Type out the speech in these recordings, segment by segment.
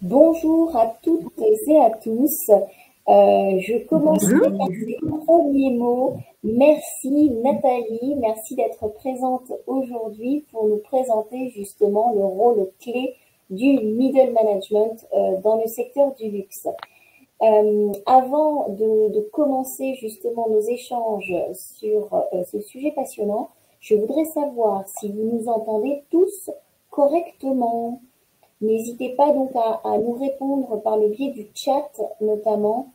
Bonjour à toutes et à tous. Je commencerai par ces premiers mots. Merci Nathalie, merci d'être présente aujourd'hui pour nous présenter justement le rôle clé du middle management dans le secteur du luxe. Avant de commencer justement nos échanges sur ce sujet passionnant, je voudrais savoir si vous nous entendez tous correctement. N'hésitez pas donc à nous répondre par le biais du chat notamment.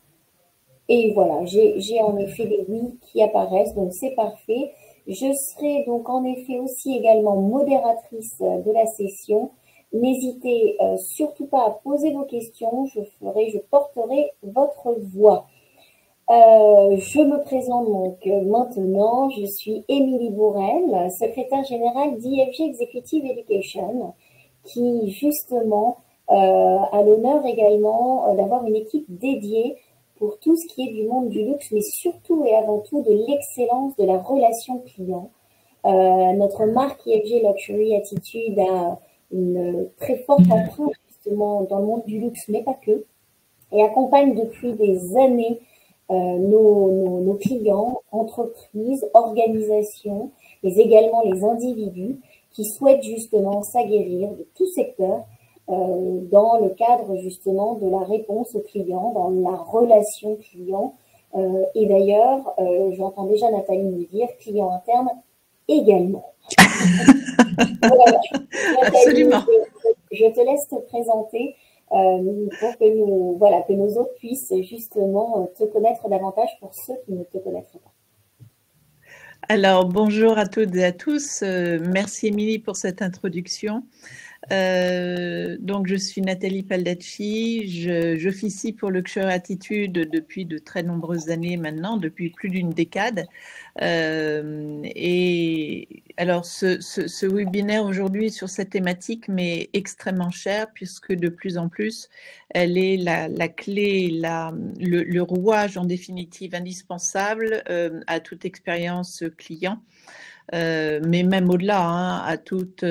Et voilà, j'ai en effet des oui qui apparaissent, donc c'est parfait. Je serai donc en effet aussi également modératrice de la session. N'hésitez surtout pas à poser vos questions, je porterai votre voix. Je me présente donc maintenant, je suis Émilie Bourrel, secrétaire générale d'IFG Executive Education, qui justement a l'honneur également d'avoir une équipe dédiée pour tout ce qui est du monde du luxe, mais surtout et avant tout de l'excellence de la relation client. Notre marque IFG Luxury Attitude a une très forte empreinte justement dans le monde du luxe, mais pas que, et accompagne depuis des années nos clients, entreprises, organisations, mais également les individus qui souhaitent justement s'aguerrir de tout secteur dans le cadre justement de la réponse aux clients, dans la relation client. Et d'ailleurs, j'entends déjà Nathalie nous dire client interne également. Voilà. Nathalie, Absolument. je te laisse te présenter pour que nos autres puissent justement te connaître davantage pour ceux qui ne te connaîtraient pas. Alors, bonjour à toutes et à tous. Merci Émilie pour cette introduction. Donc, je suis Nathalie Paldacci. J'officie pour Luxury Attitude depuis de très nombreuses années maintenant, depuis plus d'une décade. Et alors, ce webinaire aujourd'hui sur cette thématique m'est extrêmement cher puisque de plus en plus, elle est la clé, le rouage en définitive indispensable à toute expérience client. Mais même au-delà, hein, à toute,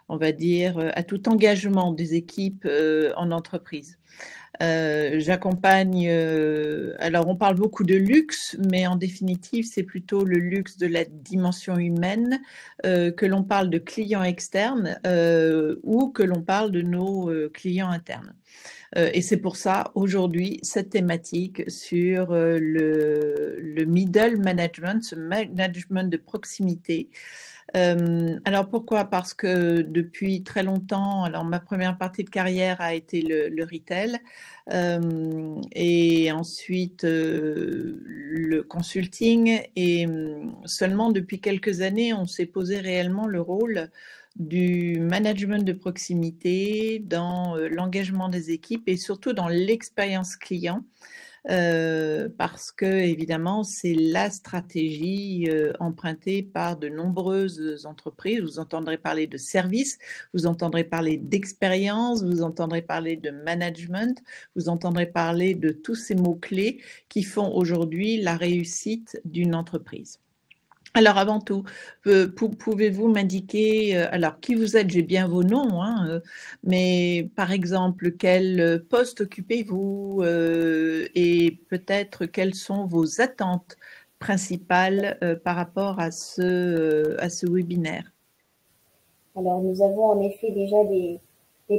on va dire, à tout engagement des équipes en entreprise. J'accompagne, alors on parle beaucoup de luxe, mais en définitive, c'est plutôt le luxe de la dimension humaine, que l'on parle de clients externes ou que l'on parle de nos clients internes. Et c'est pour ça, aujourd'hui, cette thématique sur le middle management, ce management de proximité. Alors pourquoi? Parce que depuis très longtemps, alors ma première partie de carrière a été le retail et ensuite le consulting et seulement depuis quelques années, on s'est posé réellement le rôle du management de proximité dans l'engagement des équipes et surtout dans l'expérience client. Parce que évidemment c'est la stratégie empruntée par de nombreuses entreprises. Vous entendrez parler de services, vous entendrez parler d'expérience, vous entendrez parler de management, vous entendrez parler de tous ces mots-clés qui font aujourd'hui la réussite d'une entreprise. Alors avant tout, pouvez-vous m'indiquer, alors qui vous êtes? J'ai bien vos noms, hein, mais par exemple, quel poste occupez-vous et peut-être quelles sont vos attentes principales par rapport à ce webinaire? Alors, nous avons en effet déjà des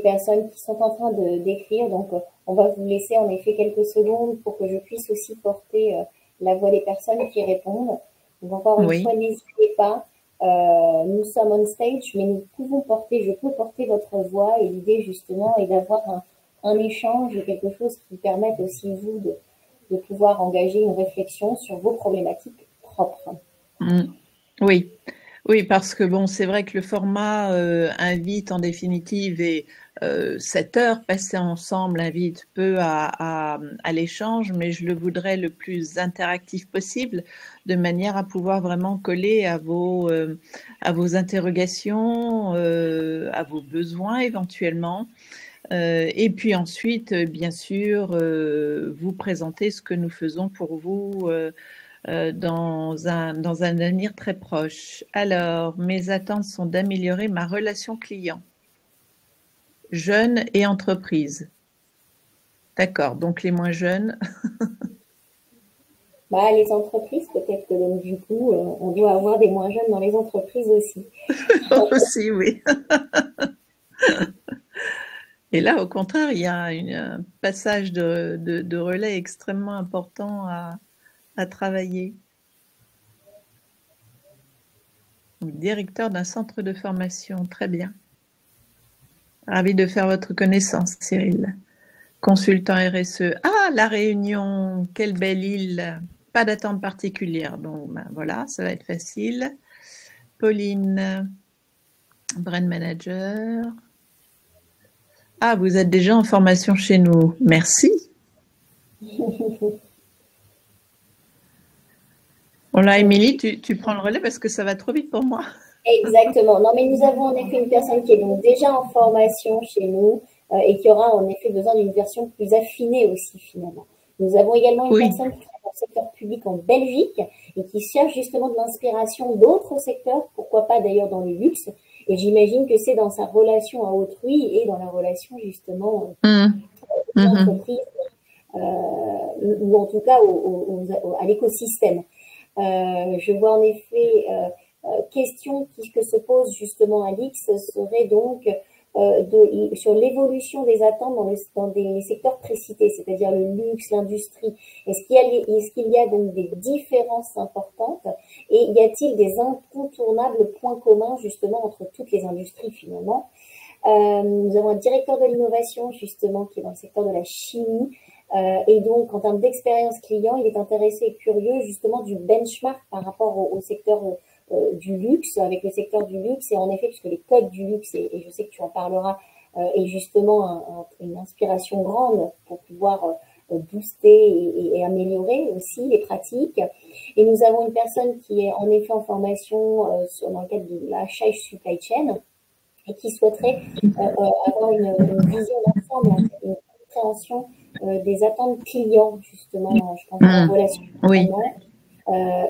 personnes qui sont en train d'écrire, donc on va vous laisser en effet quelques secondes pour que je puisse aussi porter la voix des personnes qui répondent. Donc encore une Oui. fois, n'hésitez pas. Nous sommes on stage, mais je peux porter votre voix et l'idée justement est d'avoir un échange et quelque chose qui permette aussi vous de pouvoir engager une réflexion sur vos problématiques propres. Oui. Oui, parce que bon, c'est vrai que le format invite en définitive et 7 heures passées ensemble invite peu à l'échange, mais je le voudrais le plus interactif possible, de manière à pouvoir vraiment coller à vos interrogations, à vos besoins éventuellement. Et puis ensuite, bien sûr, vous présenter ce que nous faisons pour vous dans un avenir très proche. Alors, mes attentes sont d'améliorer ma relation client, jeune et entreprise. D'accord, donc les moins jeunes. Bah, les entreprises, peut-être que donc, du coup, on doit avoir des moins jeunes dans les entreprises aussi. Aussi, oui. Et là, au contraire, il y a un passage de relais extrêmement important à travailler. Directeur d'un centre de formation, très bien. Ravi de faire votre connaissance, Cyril. Consultant RSE. Ah, La Réunion, quelle belle île. Pas d'attente particulière, donc ben, voilà, ça va être facile. Pauline, Brand Manager. Ah, vous êtes déjà en formation chez nous. Merci. Bon là, Émilie, tu prends le relais parce que ça va trop vite pour moi. Exactement. Non, mais nous avons en effet une personne qui est donc déjà en formation chez nous et qui aura en effet besoin d'une version plus affinée aussi finalement. Nous avons également une Oui. personne qui travaille dans le secteur public en Belgique et qui cherche justement de l'inspiration d'autres secteurs, pourquoi pas d'ailleurs dans le luxe. Et j'imagine que c'est dans sa relation à autrui et dans la relation justement aux entreprises ou en tout cas à l'écosystème. Je vois en effet question que se pose justement Alix serait donc sur l'évolution des attentes dans des secteurs précités, c'est-à-dire le luxe, l'industrie. Est-ce qu'il y a donc des différences importantes et y a-t-il des incontournables points communs justement entre toutes les industries finalement? Nous avons un directeur de l'innovation justement qui est dans le secteur de la chimie. Et donc, en termes d'expérience client, il est intéressé et curieux justement du benchmark par rapport au secteur du luxe, avec le secteur du luxe. Et en effet, puisque les codes du luxe, et je sais que tu en parleras, est justement une inspiration grande pour pouvoir booster et améliorer aussi les pratiques. Et nous avons une personne qui est en effet en formation dans le cadre de l'achat et supply chain et qui souhaiterait avoir une vision d'ensemble, une compréhension des attentes clients, justement, je pense, en relation Oui.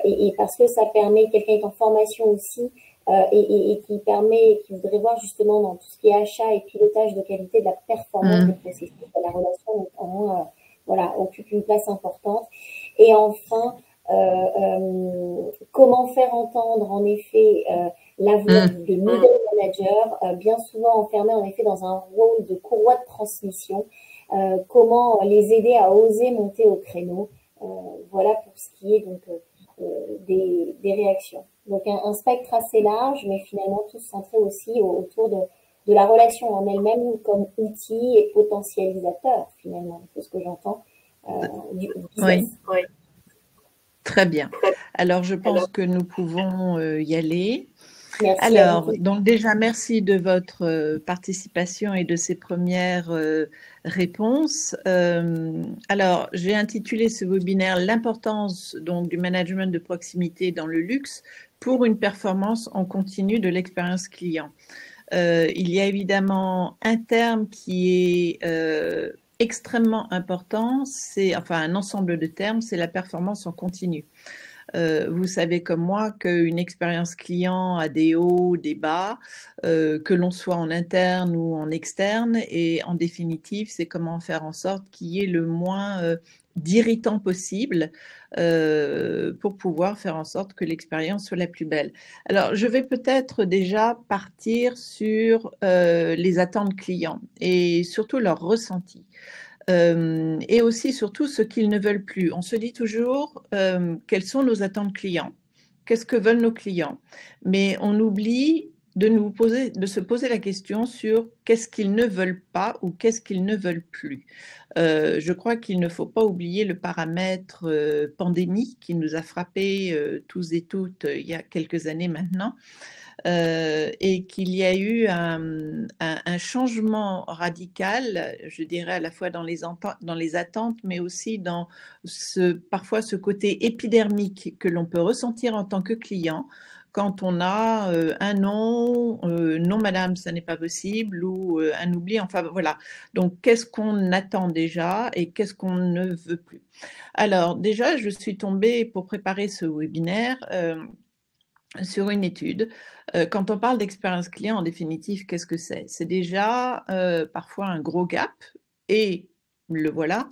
et parce que ça permet, quelqu'un est en formation aussi, et qui voudrait voir justement dans tout ce qui est achat et pilotage de qualité de la performance des processus, la relation notamment, voilà, occupe une place importante. Et enfin, comment faire entendre en effet la voix des middle managers, bien souvent enfermés en effet dans un rôle de courroie de transmission, comment les aider à oser monter au créneau. Voilà pour ce qui est donc des réactions. Donc un spectre assez large, mais finalement tous centrés aussi autour de la relation en elle-même comme outil et potentialisateur finalement, c'est ce que j'entends du business. Oui. Très bien. Alors, je pense que nous pouvons y aller. Merci. Alors, donc déjà, merci de votre participation et de ces premières réponses. Alors, j'ai intitulé ce webinaire l'importance donc du management de proximité dans le luxe pour une performance en continu de l'expérience client. Il y a évidemment un terme qui est extrêmement important, c'est enfin un ensemble de termes, c'est la performance en continu. Vous savez comme moi qu'une expérience client a des hauts, des bas, que l'on soit en interne ou en externe, et en définitive, c'est comment faire en sorte qu'il y ait le moins d'irritants possible pour pouvoir faire en sorte que l'expérience soit la plus belle. Alors, je vais peut-être déjà partir sur les attentes clients et surtout leurs ressentis. Et aussi, surtout, ce qu'ils ne veulent plus. On se dit toujours quelles sont nos attentes clients, qu'est-ce que veulent nos clients, mais on oublie de se poser la question sur qu'est-ce qu'ils ne veulent pas ou qu'est-ce qu'ils ne veulent plus. Je crois qu'il ne faut pas oublier le paramètre pandémie qui nous a frappés tous et toutes il y a quelques années maintenant. Et qu'il y a eu un changement radical, je dirais à la fois dans les attentes, mais aussi dans parfois ce côté épidermique que l'on peut ressentir en tant que client quand on a un non, non madame, ça n'est pas possible, ou un oubli, enfin voilà. Donc qu'est-ce qu'on attend déjà et qu'est-ce qu'on ne veut plus? Alors déjà, je suis tombée pour préparer ce webinaire sur une étude. Quand on parle d'expérience client, en définitive, qu'est-ce que c'est? C'est déjà parfois un gros gap et le voilà.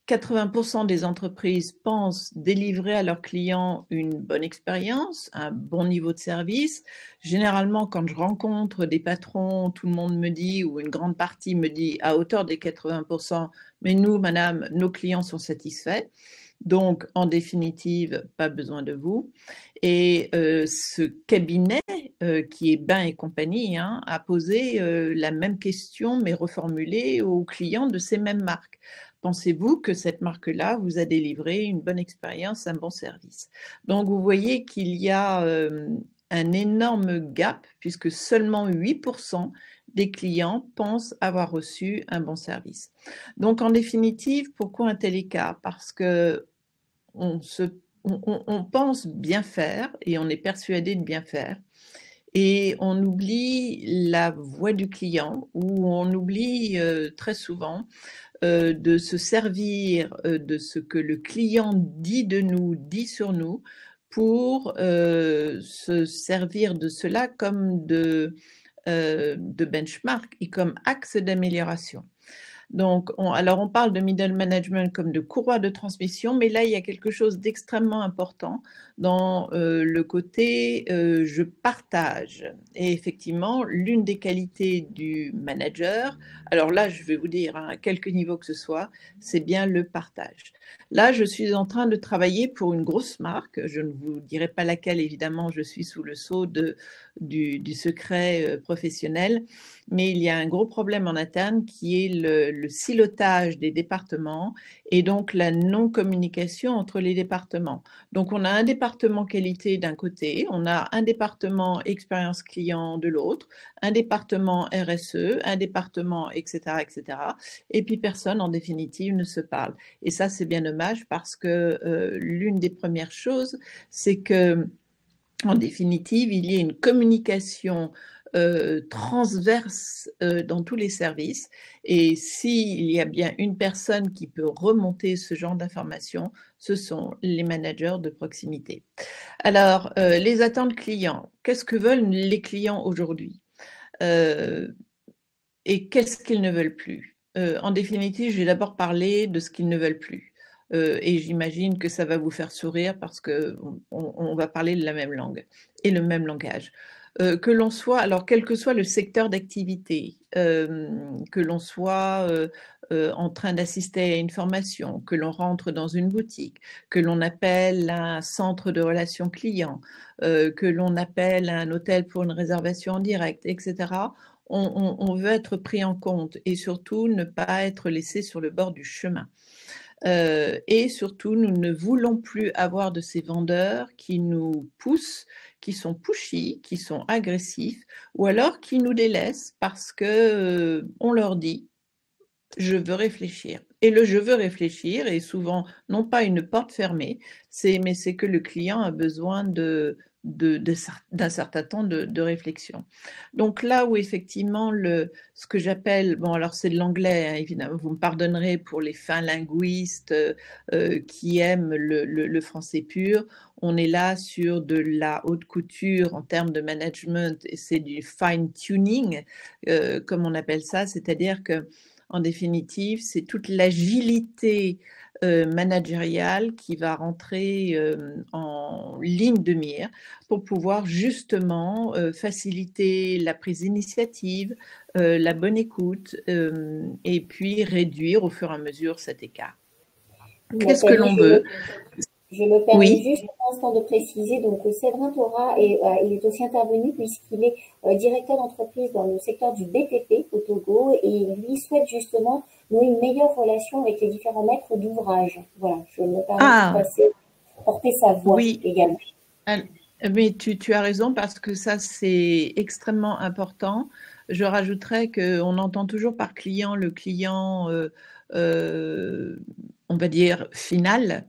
80% des entreprises pensent délivrer à leurs clients une bonne expérience, un bon niveau de service. Généralement, quand je rencontre des patrons, tout le monde me dit, ou une grande partie me dit à hauteur des 80%, mais nous, madame, nos clients sont satisfaits. Donc, en définitive, pas besoin de vous. Et ce cabinet, qui est Bain et compagnie, hein, a posé la même question, mais reformulée aux clients de ces mêmes marques. Pensez-vous que cette marque-là vous a délivré une bonne expérience, un bon service? Donc, vous voyez qu'il y a un énorme gap, puisque seulement 8% des clients pensent avoir reçu un bon service. Donc, en définitive, pourquoi un tel écart? Parce que on pense bien faire et on est persuadé de bien faire. Et on oublie la voix du client, ou on oublie très souvent de se servir de ce que le client dit de nous, dit sur nous, pour se servir de cela comme de benchmark et comme axe d'amélioration. Donc, alors on parle de middle management comme de courroie de transmission, mais là, il y a quelque chose d'extrêmement important dans le côté je partage. Et effectivement, l'une des qualités du manager, alors là, je vais vous dire, hein, à quelque niveau que ce soit, c'est bien le partage. Là, je suis en train de travailler pour une grosse marque. Je ne vous dirai pas laquelle, évidemment, je suis sous le sceau du secret professionnel. Mais il y a un gros problème en interne qui est le silotage des départements et donc la non-communication entre les départements. Donc, on a un département qualité d'un côté, on a un département expérience client de l'autre, un département RSE, un département, etc., etc. Et puis, personne, en définitive, ne se parle. Et ça, c'est bien dommage parce que l'une des premières choses, c'est que, en définitive, il y a une communication transverse dans tous les services. Et s'il y a bien une personne qui peut remonter ce genre d'informations, ce sont les managers de proximité. Alors, les attentes clients. Qu'est-ce que veulent les clients aujourd'hui? Et qu'est-ce qu'ils ne veulent plus? En définitive, je vais d'abord parler de ce qu'ils ne veulent plus. Et j'imagine que ça va vous faire sourire parce qu'on va parler la même langue et le même langage. Que l'on soit, alors quel que soit le secteur d'activité, que l'on soit en train d'assister à une formation, que l'on rentre dans une boutique, que l'on appelle un centre de relations clients, que l'on appelle un hôtel pour une réservation en direct, etc., on veut être pris en compte et surtout ne pas être laissé sur le bord du chemin. Et surtout, nous ne voulons plus avoir de ces vendeurs qui nous poussent, qui sont pushy, qui sont agressifs, ou alors qui nous délaissent parce que on leur dit je veux réfléchir. Et le je veux réfléchir est souvent non pas une porte fermée, mais c'est que le client a besoin d'un certain temps de réflexion. Donc là où effectivement ce que j'appelle, bon alors c'est de l'anglais, hein, évidemment, vous me pardonnerez pour les fins linguistes qui aiment le français pur, on est là sur de la haute couture en termes de management et c'est du fine tuning, comme on appelle ça, c'est-à-dire que en définitive, c'est toute l'agilité managériale qui va rentrer en ligne de mire pour pouvoir justement faciliter la prise d'initiative, la bonne écoute et puis réduire au fur et à mesure cet écart. Qu'est-ce que l'on veut? Je me permets juste un instant de préciser, donc Séverin Thora il est aussi intervenu puisqu'il est directeur d'entreprise dans le secteur du BTP au Togo et lui souhaite justement nouer une meilleure relation avec les différents maîtres d'ouvrage. Voilà, je me permets de porter sa voix également. Mais tu as raison parce que ça c'est extrêmement important. Je rajouterais qu'on entend toujours par client le client, on va dire, final.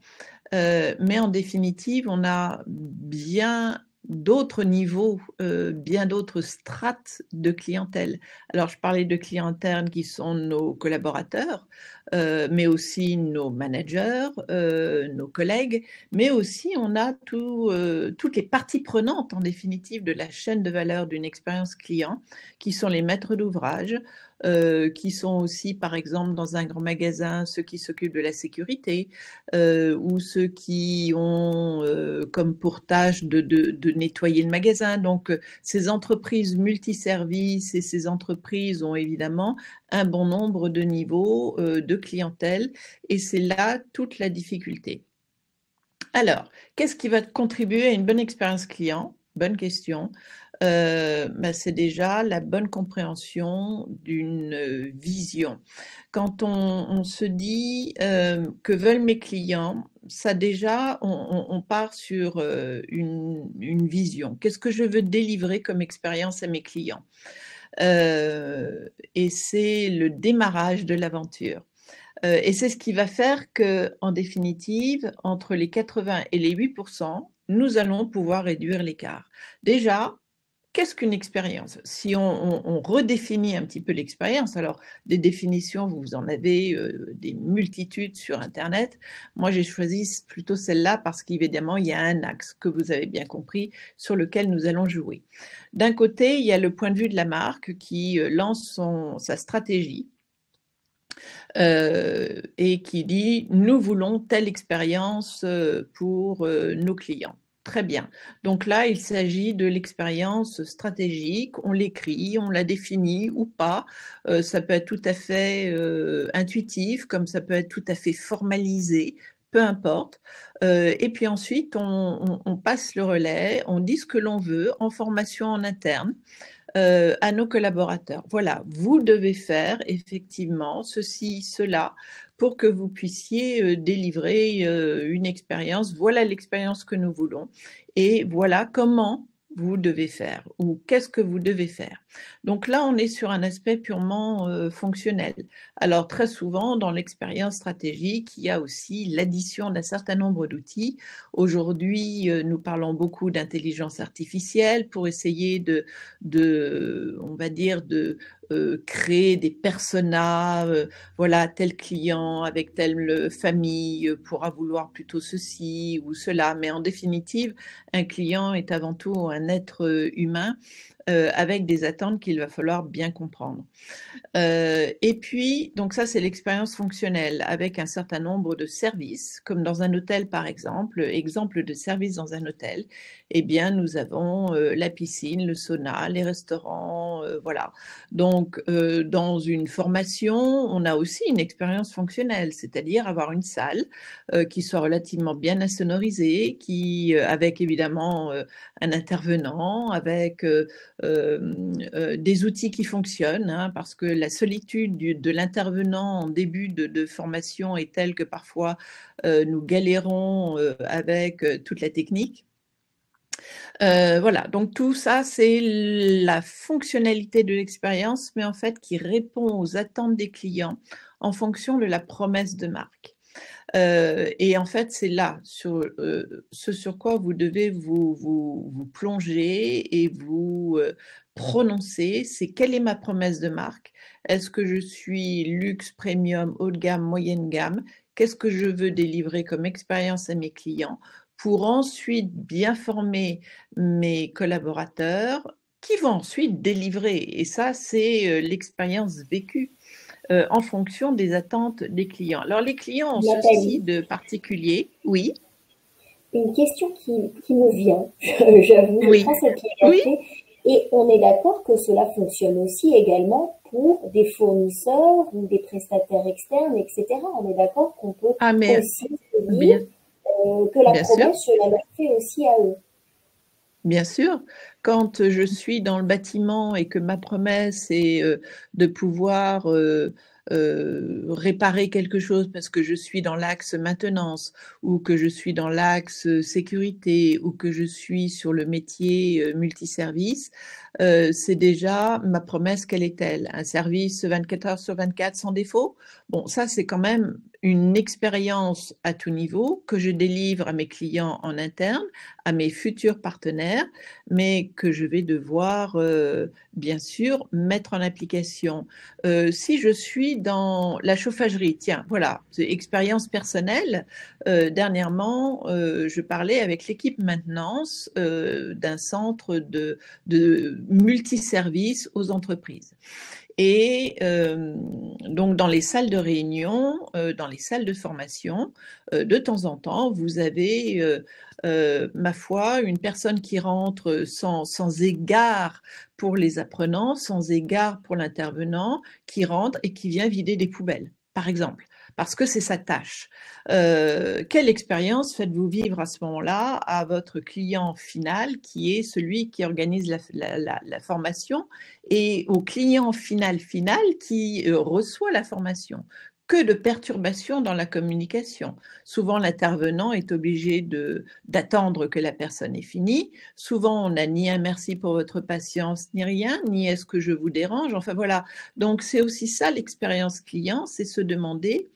Mais en définitive, on a bien d'autres niveaux, bien d'autres strates de clientèle. Alors, je parlais de clients internes qui sont nos collaborateurs, mais aussi nos managers, nos collègues, mais aussi on a toutes les parties prenantes, en définitive, de la chaîne de valeur d'une expérience client, qui sont les maîtres d'ouvrage, qui sont aussi, par exemple, dans un grand magasin, ceux qui s'occupent de la sécurité ou ceux qui ont comme pour tâche de nettoyer le magasin. Donc, ces entreprises multiservices et ces entreprises ont évidemment un bon nombre de niveaux de clientèle et c'est là toute la difficulté. Alors, qu'est-ce qui va contribuer à une bonne expérience client? Bonne question. C'est déjà la bonne compréhension d'une vision. Quand on se dit que veulent mes clients, ça déjà, on part sur une vision. Qu'est-ce que je veux délivrer comme expérience à mes clients? Et c'est le démarrage de l'aventure. Et c'est ce qui va faire que, en définitive, entre les 80 et les 8%, nous allons pouvoir réduire l'écart. Déjà, qu'est-ce qu'une expérience? Si on redéfinit un petit peu l'expérience, alors des définitions, vous en avez des multitudes sur Internet. Moi, j'ai choisi plutôt celle-là parce qu'évidemment, il y a un axe que vous avez bien compris sur lequel nous allons jouer. D'un côté, il y a le point de vue de la marque qui lance sa stratégie. Et qui dit nous voulons telle expérience pour nos clients. Très bien. Donc là, il s'agit de l'expérience stratégique. On l'écrit, on la définit ou pas. Ça peut être tout à fait intuitif, comme ça peut être tout à fait formalisé, peu importe. Et puis ensuite, on passe le relais, on dit ce que l'on veut en formation en interne. À nos collaborateurs. Voilà, vous devez faire effectivement ceci, cela, pour que vous puissiez délivrer une expérience. Voilà l'expérience que nous voulons et voilà comment vous devez faire ou qu'est-ce que vous devez faire. Donc là, on est sur un aspect purement fonctionnel. Alors très souvent, dans l'expérience stratégique, il y a aussi l'addition d'un certain nombre d'outils. Aujourd'hui, nous parlons beaucoup d'intelligence artificielle pour essayer on va dire, de créer des personas, voilà, tel client avec telle famille pourra vouloir plutôt ceci ou cela. Mais en définitive, un client est avant tout un être humain avec des attentes qu'il va falloir bien comprendre. Et puis, donc ça, c'est l'expérience fonctionnelle avec un certain nombre de services, comme dans un hôtel par exemple. Exemple de service dans un hôtel, eh bien, nous avons la piscine, le sauna, les restaurants, voilà. Donc, dans une formation, on a aussi une expérience fonctionnelle, c'est-à-dire avoir une salle qui soit relativement bien insonorisée, avec évidemment un intervenant, avec des outils qui fonctionnent, hein, parce que la solitude de l'intervenant en début de formation est telle que parfois nous galérons avec toute la technique. Voilà, donc tout ça, c'est la fonctionnalité de l'expérience, mais en fait qui répond aux attentes des clients en fonction de la promesse de marque. Et en fait, c'est là, sur ce sur quoi vous devez vous plonger et vous prononcer, c'est quelle est ma promesse de marque? Est-ce que je suis luxe, premium, haut de gamme, moyenne gamme? Qu'est-ce que je veux délivrer comme expérience à mes clients pour ensuite bien former mes collaborateurs qui vont ensuite délivrer? Et ça, c'est l'expérience vécue en fonction des attentes des clients. Alors, les clients ont ceci de particulier, oui. Une question qui me vient, j'avoue, Oui. je prends cette liberté. Oui. Et on est d'accord que cela fonctionne aussi également pour des fournisseurs ou des prestataires externes, etc. On est d'accord qu'on peut aussi se dire que la promesse, je la leur fais aussi à eux. Bien sûr, quand je suis dans le bâtiment et que ma promesse est de pouvoir réparer quelque chose parce que je suis dans l'axe maintenance ou que je suis dans l'axe sécurité ou que je suis sur le métier multiservice, c'est déjà ma promesse, quelle est-elle? Un service 24 heures sur 24 sans défaut? Bon, ça c'est quand même une expérience à tout niveau que je délivre à mes clients en interne, à mes futurs partenaires, mais que je vais devoir, bien sûr, mettre en application. Si je suis dans la chauffagerie, tiens, voilà, c'est expérience personnelle. Dernièrement, je parlais avec l'équipe maintenance d'un centre de multiservices aux entreprises. Et donc, dans les salles de réunion, dans les salles de formation, de temps en temps, vous avez, ma foi, une personne qui rentre sans égard pour les apprenants, sans égard pour l'intervenant, qui rentre et qui vient vider des poubelles, par exemple, parce que c'est sa tâche. Quelle expérience faites-vous vivre à ce moment-là à votre client final, qui est celui qui organise la formation, et au client final qui reçoit la formation? Que de perturbations dans la communication. Souvent, l'intervenant est obligé d'attendre que la personne ait fini. Souvent, on n'a ni un merci pour votre patience, ni rien, ni est-ce que je vous dérange. Enfin, voilà. Donc, c'est aussi ça l'expérience client, c'est se demander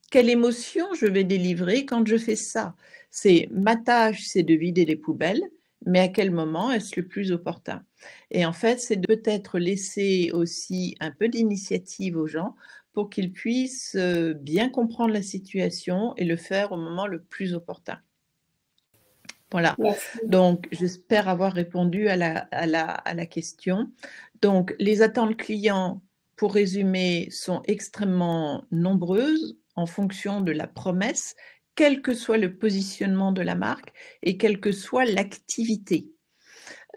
quelle émotion je vais délivrer quand je fais ça. C'est ma tâche, c'est de vider les poubelles, mais à quel moment est-ce le plus opportun? Et en fait, c'est de peut-être laisser aussi un peu d'initiative aux gens pour qu'ils puissent bien comprendre la situation et le faire au moment le plus opportun. Voilà. Merci. Donc, j'espère avoir répondu à la question. Donc, les attentes clients, pour résumer, sont extrêmement nombreuses en fonction de la promesse, quel que soit le positionnement de la marque et quelle que soit l'activité.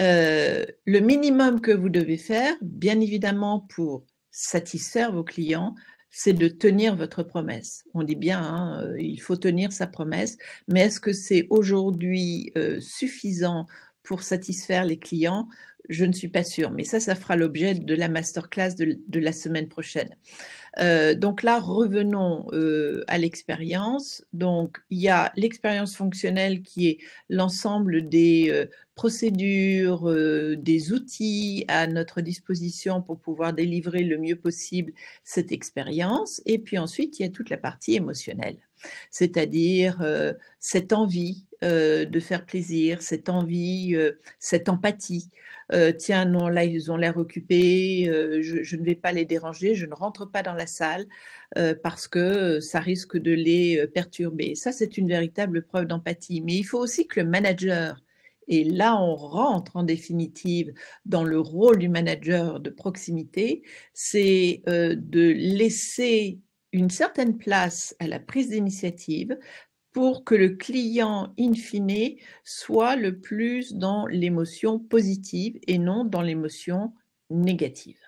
Le minimum que vous devez faire, bien évidemment, pour satisfaire vos clients, c'est de tenir votre promesse. On dit bien, hein, il faut tenir sa promesse, mais est-ce que c'est aujourd'hui suffisant pour satisfaire les clients? Je ne suis pas sûre, mais ça fera l'objet de la masterclass de la semaine prochaine. Donc là, revenons à l'expérience. Donc, il y a l'expérience fonctionnelle qui est l'ensemble des procédures, des outils à notre disposition pour pouvoir délivrer le mieux possible cette expérience. Et puis ensuite, il y a toute la partie émotionnelle, c'est-à-dire cette envie de faire plaisir, cette envie, cette empathie. Tiens, non, là, ils ont l'air occupés, je ne vais pas les déranger, je ne rentre pas dans la salle parce que ça risque de les perturber. Ça, c'est une véritable preuve d'empathie. Mais il faut aussi que le manager, et là, on rentre en définitive dans le rôle du manager de proximité, c'est de laisser une certaine place à la prise d'initiative pour que le client, in fine, soit le plus dans l'émotion positive et non dans l'émotion négative.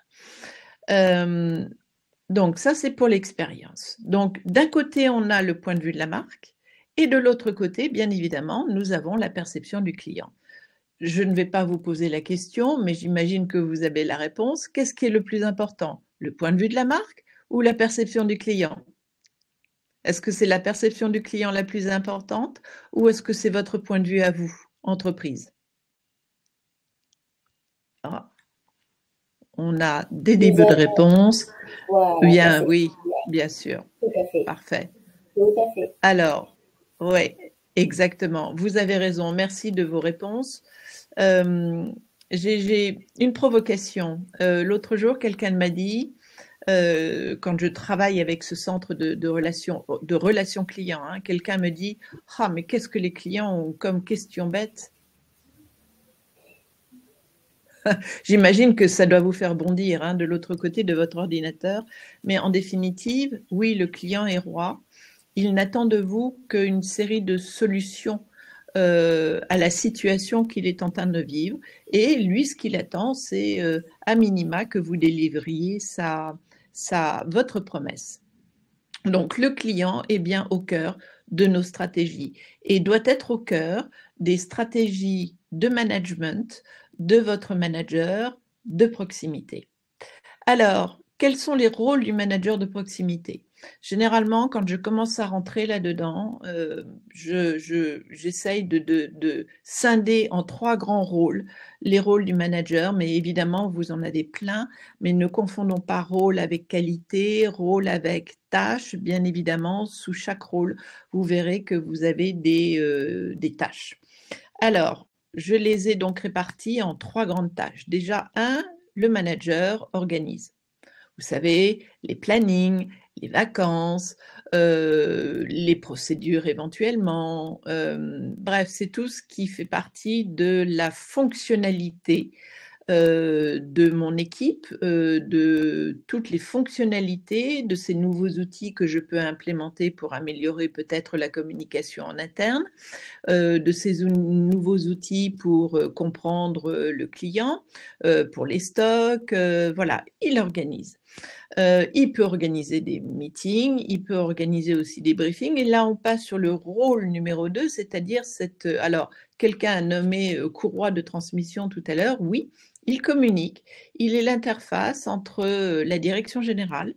Donc ça, c'est pour l'expérience. Donc d'un côté, on a le point de vue de la marque et de l'autre côté, bien évidemment, nous avons la perception du client. Je ne vais pas vous poser la question, mais j'imagine que vous avez la réponse. Qu'est-ce qui est le plus important? Le point de vue de la marque ou la perception du client? Est-ce que c'est la perception du client la plus importante ou est-ce que c'est votre point de vue à vous, entreprise? Ah, on a des débuts de réponse. Voilà, bien, oui, bien sûr. Tout à fait. Parfait. Tout à fait. Alors, oui, exactement. Vous avez raison. Merci de vos réponses. J'ai une provocation. L'autre jour, quelqu'un m'a dit, quand je travaille avec ce centre de relations clients, hein, quelqu'un me dit « Ah, mais qu'est-ce que les clients ont comme question bête ?» J'imagine que ça doit vous faire bondir hein, de l'autre côté de votre ordinateur, mais en définitive, oui, le client est roi. Il n'attend de vous qu'une série de solutions à la situation qu'il est en train de vivre. Et lui, ce qu'il attend, c'est à minima que vous délivriez votre promesse. Donc, le client est bien au cœur de nos stratégies et doit être au cœur des stratégies de management de votre manager de proximité. Alors, quels sont les rôles du manager de proximité? Généralement, quand je commence à rentrer là-dedans, j'essaye de scinder en 3 grands rôles. Les rôles du manager, mais évidemment, vous en avez plein, mais ne confondons pas rôle avec qualité, rôle avec tâche. Bien évidemment, sous chaque rôle, vous verrez que vous avez des tâches. Alors, je les ai donc réparties en 3 grandes tâches. Déjà, le manager organise. Vous savez, les plannings, les vacances, les procédures éventuellement, bref, c'est tout ce qui fait partie de la fonctionnalité de mon équipe, de toutes les fonctionnalités de ces nouveaux outils que je peux implémenter pour améliorer peut-être la communication en interne, de ces nouveaux outils pour comprendre le client, pour les stocks, voilà, il organise. Il peut organiser des meetings, il peut organiser aussi des briefings. Et là, on passe sur le rôle numéro 2, c'est-à-dire alors, quelqu'un a nommé courroie de transmission tout à l'heure. Oui, il communique. Il est l'interface entre la direction générale,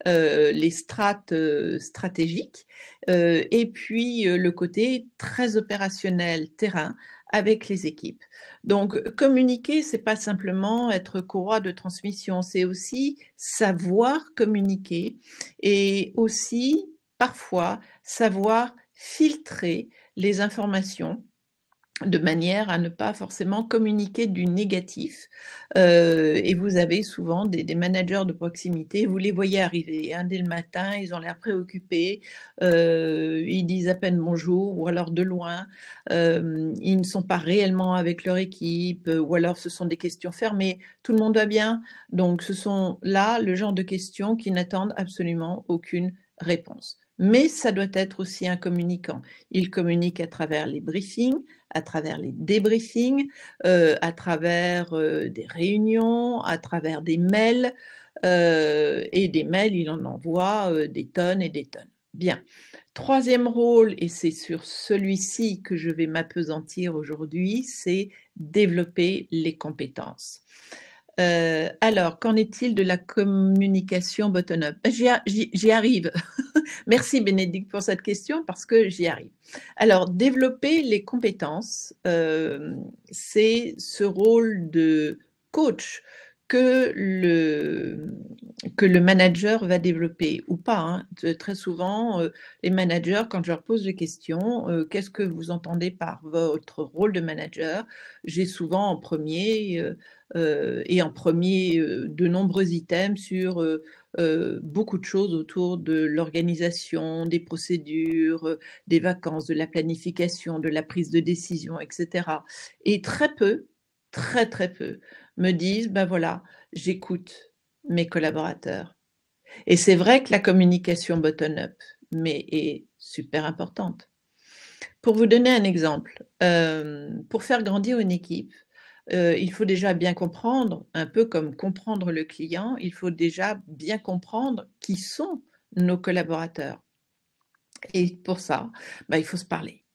les strates stratégiques, et puis le côté très opérationnel, terrain, avec les équipes. Donc, communiquer, c'est pas simplement être courroie de transmission, c'est aussi savoir communiquer et aussi, parfois, savoir filtrer les informations de manière à ne pas forcément communiquer du négatif. Et vous avez souvent des managers de proximité, vous les voyez arriver dès le matin, ils ont l'air préoccupés, ils disent à peine bonjour, ou alors de loin, ils ne sont pas réellement avec leur équipe, ou alors ce sont des questions fermées, tout le monde va bien. Donc ce sont là le genre de questions qui n'attendent absolument aucune réponse. Mais ça doit être aussi un communicant. Il communique à travers les briefings, à travers les débriefings, à travers des réunions, à travers des mails, et des mails, il en envoie des tonnes et des tonnes. Bien. Troisième rôle, et c'est sur celui-ci que je vais m'appesantir aujourd'hui, c'est développer les compétences. Alors, qu'en est-il de la communication bottom-up? J'y arrive. Merci Bénédicte pour cette question parce que j'y arrive. Alors, développer les compétences, c'est ce rôle de coach que le manager va développer ou pas. Hein. Très souvent, les managers, quand je leur pose des questions, qu'est-ce que vous entendez par votre rôle de manager? J'ai souvent en premier de nombreux items sur beaucoup de choses autour de l'organisation, des procédures, des vacances, de la planification, de la prise de décision, etc. Et très peu, très peu, me disent, ben voilà, j'écoute mes collaborateurs. Et c'est vrai que la communication bottom-up, mais est super importante. Pour vous donner un exemple, pour faire grandir une équipe, il faut déjà bien comprendre, un peu comme comprendre le client, il faut déjà bien comprendre qui sont nos collaborateurs. Et pour ça, il faut se parler.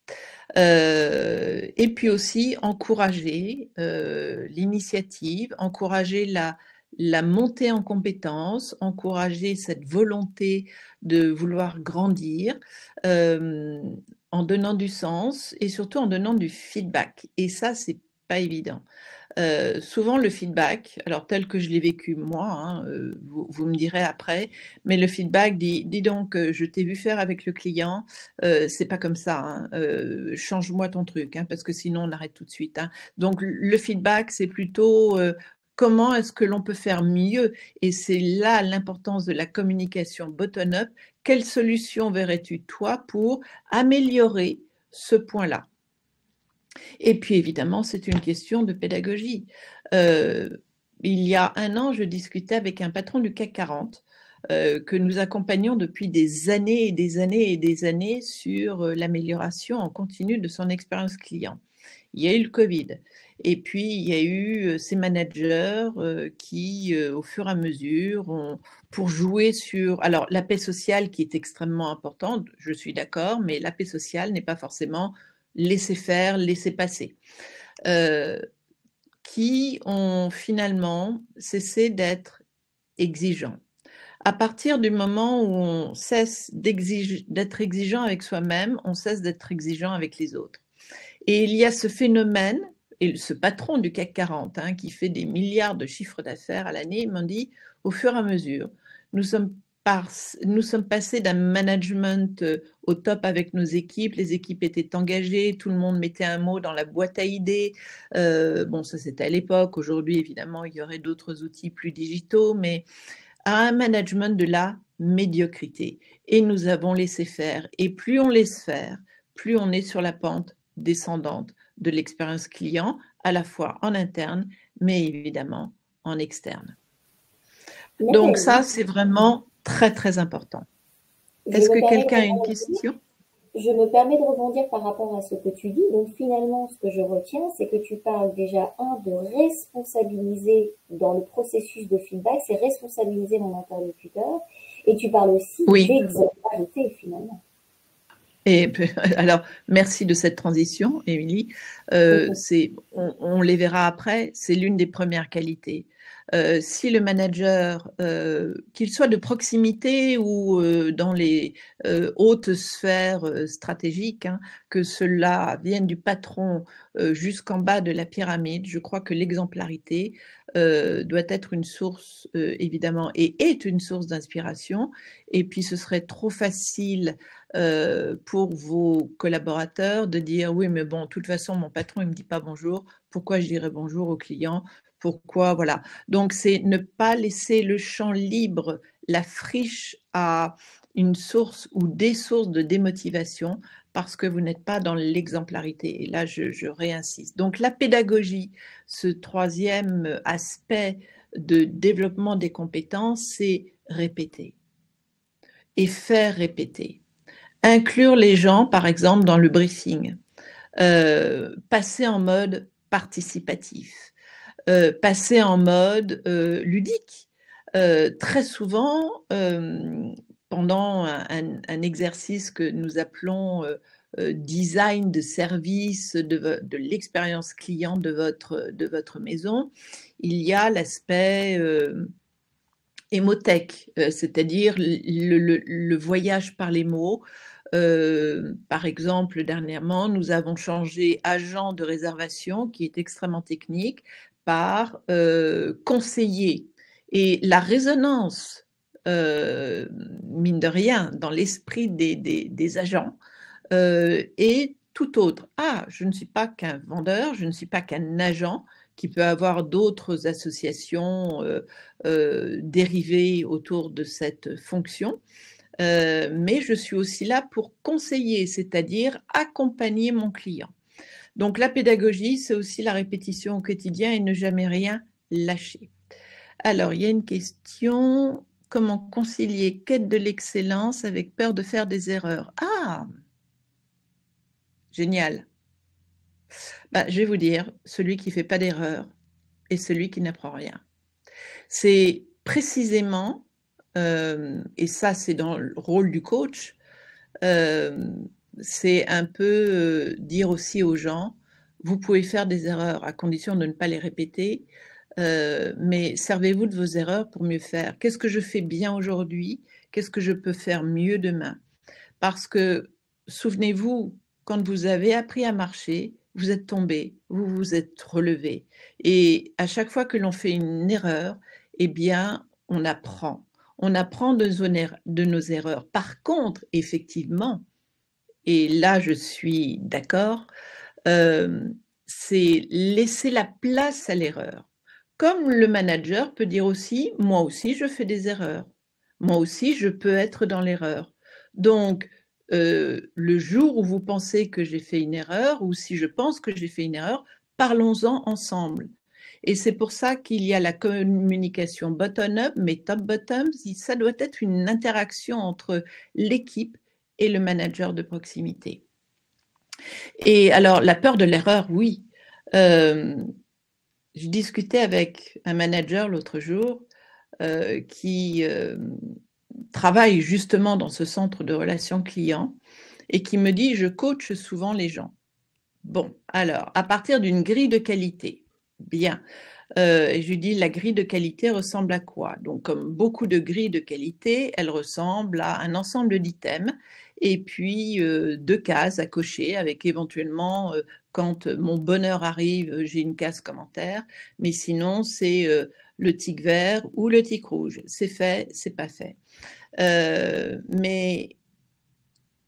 Et puis aussi encourager l'initiative, encourager la montée en compétences, encourager cette volonté de vouloir grandir, en donnant du sens et surtout en donnant du feedback. Et ça, c'est pas évident. Souvent le feedback, alors tel que je l'ai vécu moi, hein, vous me direz après, mais le feedback dis donc, je t'ai vu faire avec le client, c'est pas comme ça, hein, change-moi ton truc, hein, parce que sinon on arrête tout de suite. Hein. Donc le feedback, c'est plutôt comment est-ce que l'on peut faire mieux? Et c'est là l'importance de la communication bottom-up. Quelle solution verrais-tu toi pour améliorer ce point-là? Et puis évidemment, c'est une question de pédagogie. Il y a 1 an, je discutais avec un patron du CAC 40 que nous accompagnons depuis des années et des années et des années sur l'amélioration en continu de son expérience client. Il y a eu le Covid. Et puis, il y a eu ces managers qui, au fur et à mesure, pour jouer sur... Alors, la paix sociale qui est extrêmement importante, je suis d'accord, mais la paix sociale n'est pas forcément laisser faire, laisser passer, qui ont finalement cessé d'être exigeants. À partir du moment où on cesse d'être exigeant avec soi-même, on cesse d'être exigeant avec les autres. Et il y a ce phénomène, et ce patron du CAC 40, hein, qui fait des milliards de chiffres d'affaires à l'année, il m'a dit, au fur et à mesure, nous sommes passés d'un management au top avec nos équipes, les équipes étaient engagées, tout le monde mettait un mot dans la boîte à idées. Bon, ça c'était à l'époque, aujourd'hui évidemment il y aurait d'autres outils plus digitaux, mais à un management de la médiocrité. Et nous avons laissé faire. Et plus on laisse faire, plus on est sur la pente descendante de l'expérience client, à la fois en interne, mais évidemment en externe. Donc ça, c'est vraiment très, très important. Est-ce que quelqu'un a une question? Je me permets de rebondir par rapport à ce que tu dis. Donc finalement, ce que je retiens, c'est que tu parles déjà, de responsabiliser dans le processus de feedback, c'est responsabiliser mon interlocuteur, et tu parles aussi d'exemplarité finalement. Et alors, merci de cette transition, Émilie. On les verra après, c'est l'une des premières qualités. Si le manager, qu'il soit de proximité ou dans les hautes sphères stratégiques, hein, que cela vienne du patron jusqu'en bas de la pyramide, je crois que l'exemplarité doit être une source, évidemment, et est une source d'inspiration. Et puis, ce serait trop facile pour vos collaborateurs de dire oui, mais bon, de toute façon, mon patron, il ne me dit pas bonjour, pourquoi je dirais bonjour au client? Pourquoi, voilà. Donc, c'est ne pas laisser le champ libre, la friche à une source ou des sources de démotivation parce que vous n'êtes pas dans l'exemplarité. Et là, je réinsiste. Donc, la pédagogie, ce troisième aspect de développement des compétences, c'est répéter et faire répéter. Inclure les gens, par exemple, dans le briefing. Passer en mode participatif. Passer en mode ludique. Très souvent, pendant un exercice que nous appelons design de service de l'expérience client de votre maison, il y a l'aspect émothèque, c'est-à-dire le voyage par les mots. Par exemple, dernièrement, nous avons changé agent de réservation, qui est extrêmement technique, par conseiller. Et la résonance, mine de rien, dans l'esprit des agents est tout autre. Ah, je ne suis pas qu'un vendeur, je ne suis pas qu'un agent qui peut avoir d'autres associations dérivées autour de cette fonction. Mais je suis aussi là pour conseiller, c'est-à-dire accompagner mon client. Donc la pédagogie, c'est aussi la répétition au quotidien et ne jamais rien lâcher. Alors, il y a une question, comment concilier quête de l'excellence avec peur de faire des erreurs? Ah, génial. Ben, je vais vous dire, celui qui ne fait pas d'erreur est celui qui n'apprend rien. C'est précisément, et ça c'est dans le rôle du coach, c'est un peu dire aussi aux gens, vous pouvez faire des erreurs à condition de ne pas les répéter, mais servez-vous de vos erreurs pour mieux faire. Qu'est-ce que je fais bien aujourd'hui? Qu'est-ce que je peux faire mieux demain? Parce que, souvenez-vous, quand vous avez appris à marcher, vous êtes tombé, vous vous êtes relevé. Et à chaque fois que l'on fait une erreur, eh bien, on apprend. On apprend de nos erreurs. Par contre, effectivement, et là je suis d'accord, c'est laisser la place à l'erreur. Comme le manager peut dire aussi, moi aussi je fais des erreurs. Moi aussi je peux être dans l'erreur. Donc, le jour où vous pensez que j'ai fait une erreur, ou si je pense que j'ai fait une erreur, parlons-en ensemble. Et c'est pour ça qu'il y a la communication bottom-up, mais top-bottom, ça doit être une interaction entre l'équipe et le manager de proximité. Et alors, la peur de l'erreur, oui. Je discutais avec un manager l'autre jour qui travaille justement dans ce centre de relations clients et qui me dit, je coach souvent les gens. Bon, alors, à partir d'une grille de qualité, bien, Et je lui dis, la grille de qualité ressemble à quoi? Donc, comme beaucoup de grilles de qualité, elle ressemble à un ensemble d'items et puis 2 cases à cocher avec éventuellement, quand mon bonheur arrive, j'ai une case commentaire, mais sinon, c'est le tic vert ou le tic rouge. C'est fait, c'est pas fait. Mais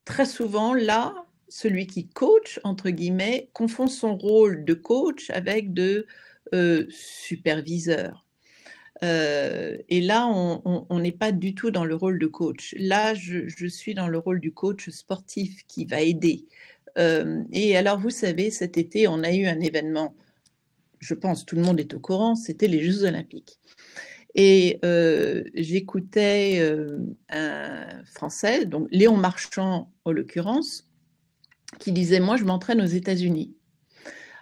très souvent, là, celui qui coach, entre guillemets, confond son rôle de coach avec de superviseur. Et là, on n'est pas du tout dans le rôle de coach. Là, je suis dans le rôle du coach sportif qui va aider. Et alors, vous savez, cet été, on a eu un événement, je pense tout le monde est au courant, c'était les Jeux Olympiques. Et j'écoutais un Français, donc Léon Marchand en l'occurrence, qui disait, moi je m'entraîne aux États-Unis.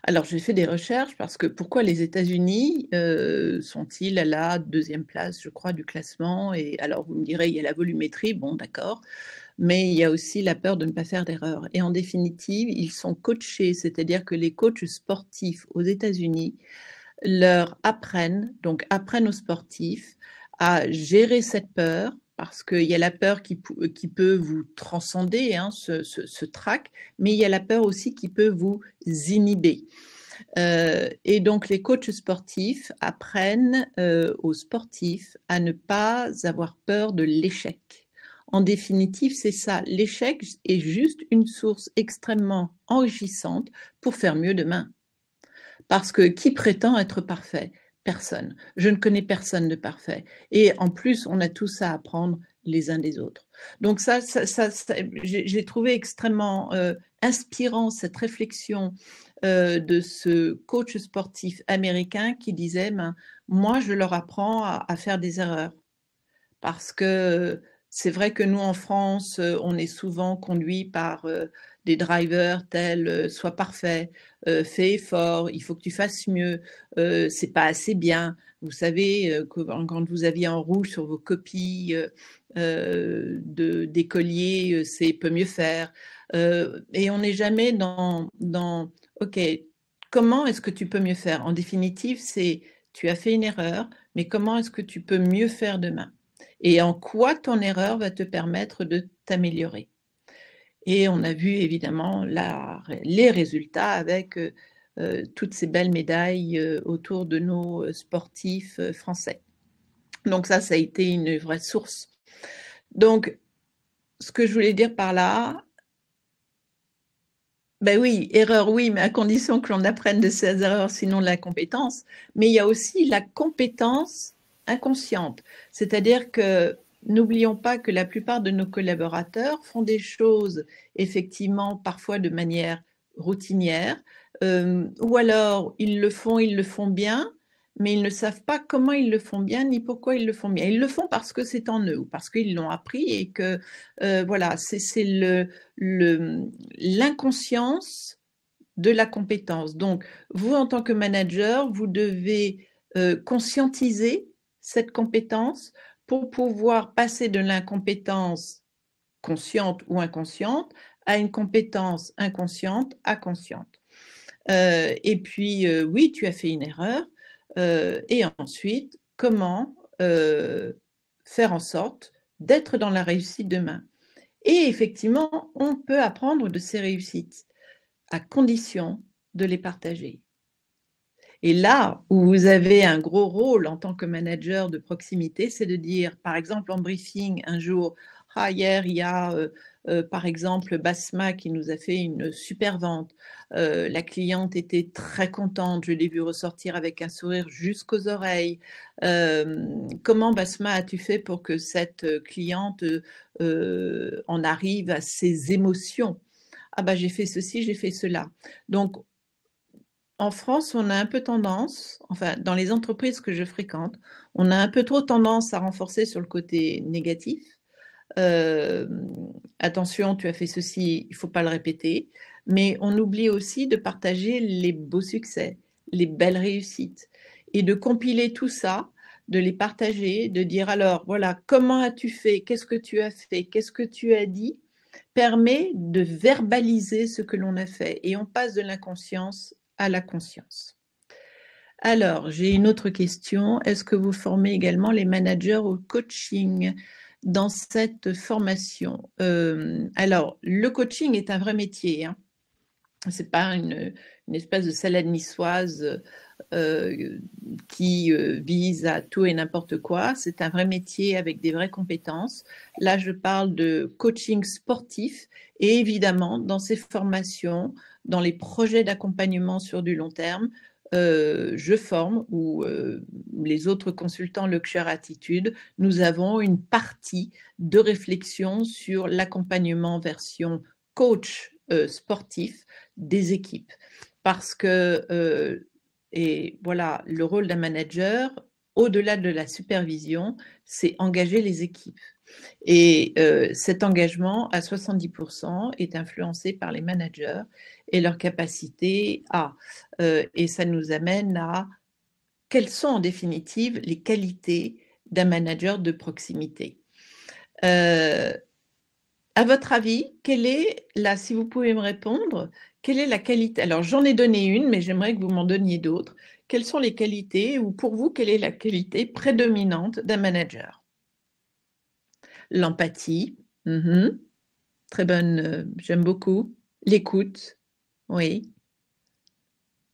Alors j'ai fait des recherches parce que pourquoi les États-Unis sont-ils à la 2e place, je crois, du classement? Et alors vous me direz, il y a la volumétrie, bon d'accord, mais il y a aussi la peur de ne pas faire d'erreur. Et en définitive, ils sont coachés, c'est-à-dire que les coachs sportifs aux États-Unis leur apprennent, donc apprennent aux sportifs à gérer cette peur, parce qu'il y a la peur qui peut vous transcender, hein, ce trac, mais il y a la peur aussi qui peut vous inhiber. Et donc les coachs sportifs apprennent aux sportifs à ne pas avoir peur de l'échec. En définitive, c'est ça. L'échec est juste une source extrêmement enrichissante pour faire mieux demain. Parce que qui prétend être parfait? Personne. Je ne connais personne de parfait. Et en plus, on a tous à apprendre les uns des autres. Donc ça j'ai trouvé extrêmement inspirant cette réflexion de ce coach sportif américain qui disait, moi, je leur apprends à faire des erreurs. Parce que c'est vrai que nous, en France, on est souvent conduit par des drivers tels sois parfait, fais effort, il faut que tu fasses mieux, c'est pas assez bien. Vous savez, quand vous aviez en rouge sur vos copies d'écoliers, c'est peut mieux faire. Et on n'est jamais dans OK, comment est-ce que tu peux mieux faire? En définitive, c'est tu as fait une erreur, mais comment est-ce que tu peux mieux faire demain? Et en quoi ton erreur va te permettre de t'améliorer. Et on a vu évidemment les résultats avec toutes ces belles médailles autour de nos sportifs français. Donc ça a été une vraie source. Donc, ce que je voulais dire par là, ben oui, erreur, oui, mais à condition que l'on apprenne de ces erreurs, sinon de la compétence. Mais il y a aussi la compétence inconsciente. C'est-à-dire que n'oublions pas que la plupart de nos collaborateurs font des choses, effectivement, parfois de manière routinière, ou alors ils le font bien, mais ils ne savent pas comment ils le font bien ni pourquoi ils le font bien. Ils le font parce que c'est en eux ou parce qu'ils l'ont appris et que, voilà, c'est l'inconscience de la compétence. Donc, vous, en tant que manager, vous devez conscientiser cette compétence pour pouvoir passer de l'incompétence consciente ou inconsciente à une compétence inconsciente à consciente. Et puis, oui, tu as fait une erreur. Et ensuite, comment faire en sorte d'être dans la réussite demain. Et effectivement, on peut apprendre de ces réussites à condition de les partager. Et là où vous avez un gros rôle en tant que manager de proximité, c'est de dire, par exemple, en briefing, un jour, hier, il y a par exemple Basma qui nous a fait une super vente. La cliente était très contente, je l'ai vue ressortir avec un sourire jusqu'aux oreilles. Comment, Basma, as-tu fait pour que cette cliente en arrive à ses émotions? Ah bah j'ai fait ceci, j'ai fait cela. Donc, en France, on a un peu tendance, enfin dans les entreprises que je fréquente, on a un peu trop tendance à renforcer sur le côté négatif. Attention, tu as fait ceci, il ne faut pas le répéter. Mais on oublie aussi de partager les beaux succès, les belles réussites. Et de compiler tout ça, de les partager, de dire alors, voilà, comment as-tu fait? Qu'est-ce que tu as fait? Qu'est-ce que tu as dit? Permet de verbaliser ce que l'on a fait. Et on passe de l'inconscience à la conscience. Alors, j'ai une autre question. Est-ce que vous formez également les managers au coaching dans cette formation? Alors, le coaching est un vrai métier, hein. Ce n'est pas une espèce de salade niçoise qui vise à tout et n'importe quoi. C'est un vrai métier avec des vraies compétences. Là, je parle de coaching sportif et évidemment, dans ces formations, dans les projets d'accompagnement sur du long terme, je forme ou les autres consultants Luxury Attitude, nous avons une partie de réflexion sur l'accompagnement version coach sportif des équipes. Parce que, et voilà, le rôle d'un manager, au-delà de la supervision, c'est engager les équipes. Et cet engagement, à 70%, est influencé par les managers et leur capacité à. Et ça nous amène à quelles sont en définitive les qualités d'un manager de proximité. À votre avis, quelle est la, si vous pouvez me répondre, quelle est la qualité? Alors, j'en ai donné une, mais j'aimerais que vous m'en donniez d'autres. Quelles sont les qualités, ou pour vous, quelle est la qualité prédominante d'un manager? L'empathie, très bonne, j'aime beaucoup. L'écoute, oui.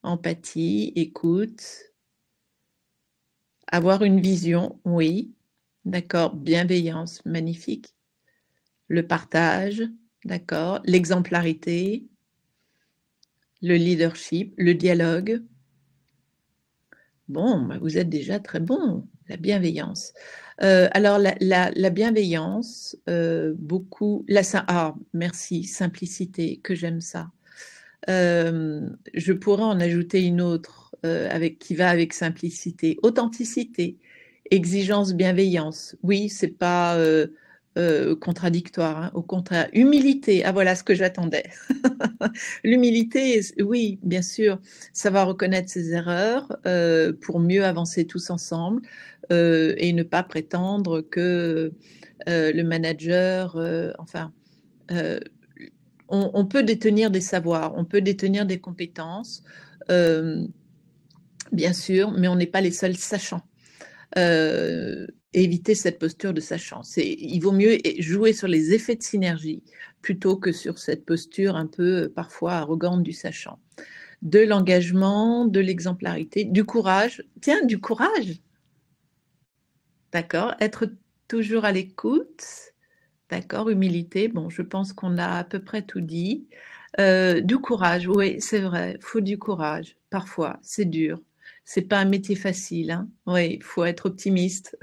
Empathie, écoute. Avoir une vision, oui. D'accord. Bienveillance, magnifique. Le partage, d'accord. L'exemplarité, le leadership, le dialogue. Bon, bah, vous êtes déjà très bon. La bienveillance. Alors, la bienveillance, beaucoup. Merci, simplicité, que j'aime ça. Je pourrais en ajouter une autre qui va avec simplicité. Authenticité, exigence, bienveillance. Oui, c'est pas contradictoire, hein. Au contraire, humilité. Ah, voilà ce que j'attendais. L'humilité, oui, bien sûr, savoir reconnaître ses erreurs pour mieux avancer tous ensemble et ne pas prétendre que le manager, on peut détenir des savoirs, on peut détenir des compétences, bien sûr, mais on n'est pas les seuls sachants. Éviter cette posture de sachant. Il vaut mieux jouer sur les effets de synergie plutôt que sur cette posture un peu parfois arrogante du sachant. De l'engagement, de l'exemplarité, du courage. Tiens, du courage. D'accord. Être toujours à l'écoute. D'accord. Humilité. Bon, je pense qu'on a à peu près tout dit. Du courage. Oui, c'est vrai. Il faut du courage. Parfois, c'est dur. C'est pas un métier facile, hein. Oui, il faut être optimiste.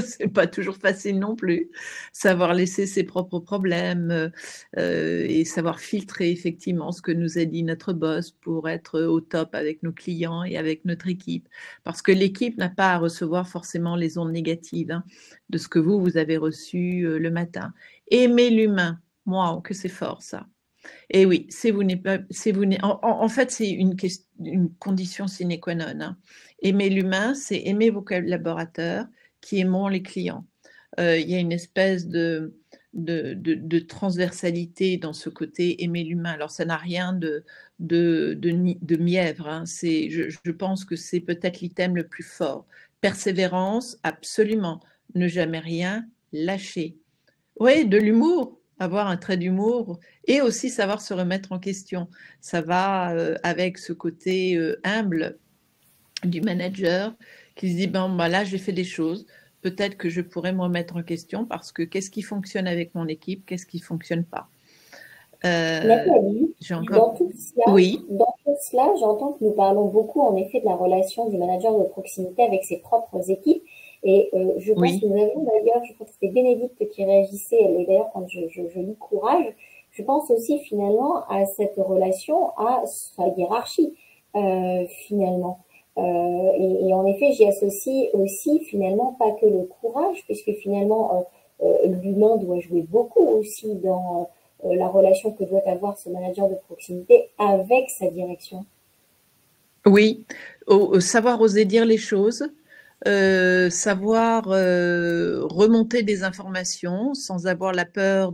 C'est pas toujours facile non plus. Savoir laisser ses propres problèmes et savoir filtrer effectivement ce que nous a dit notre boss pour être au top avec nos clients et avec notre équipe. Parce que l'équipe n'a pas à recevoir forcément les ondes négatives, hein, de ce que vous avez reçu le matin. Aimer l'humain. Waouh, que c'est fort ça. Et oui, en fait, c'est une condition sine qua non, hein. Aimer l'humain, c'est aimer vos collaborateurs qui aiment les clients. Il y a une espèce de transversalité dans ce côté aimer l'humain. Alors, ça n'a rien de mièvre, hein. Je pense que c'est peut-être l'item le plus fort. Persévérance, absolument. Ne jamais rien lâcher. Oui, de l'humour, avoir un trait d'humour et aussi savoir se remettre en question. Ça va avec ce côté humble du manager qui se dit, ben, là, j'ai fait des choses, peut-être que je pourrais me remettre en question parce que qu'est-ce qui fonctionne avec mon équipe, qu'est-ce qui ne fonctionne pas. Nathalie, dans tout cela, j'entends que nous parlons beaucoup en effet de la relation du manager de proximité avec ses propres équipes. Et je pense que nous avions d'ailleurs, je crois que c'était Bénédicte qui réagissait, et d'ailleurs quand je lis courage, je pense aussi finalement à cette relation à sa hiérarchie finalement. Et en effet, j'y associe aussi finalement pas que le courage, puisque finalement l'humain doit jouer beaucoup aussi dans la relation que doit avoir ce manager de proximité avec sa direction. Oui, savoir oser dire les choses. savoir remonter des informations sans avoir la peur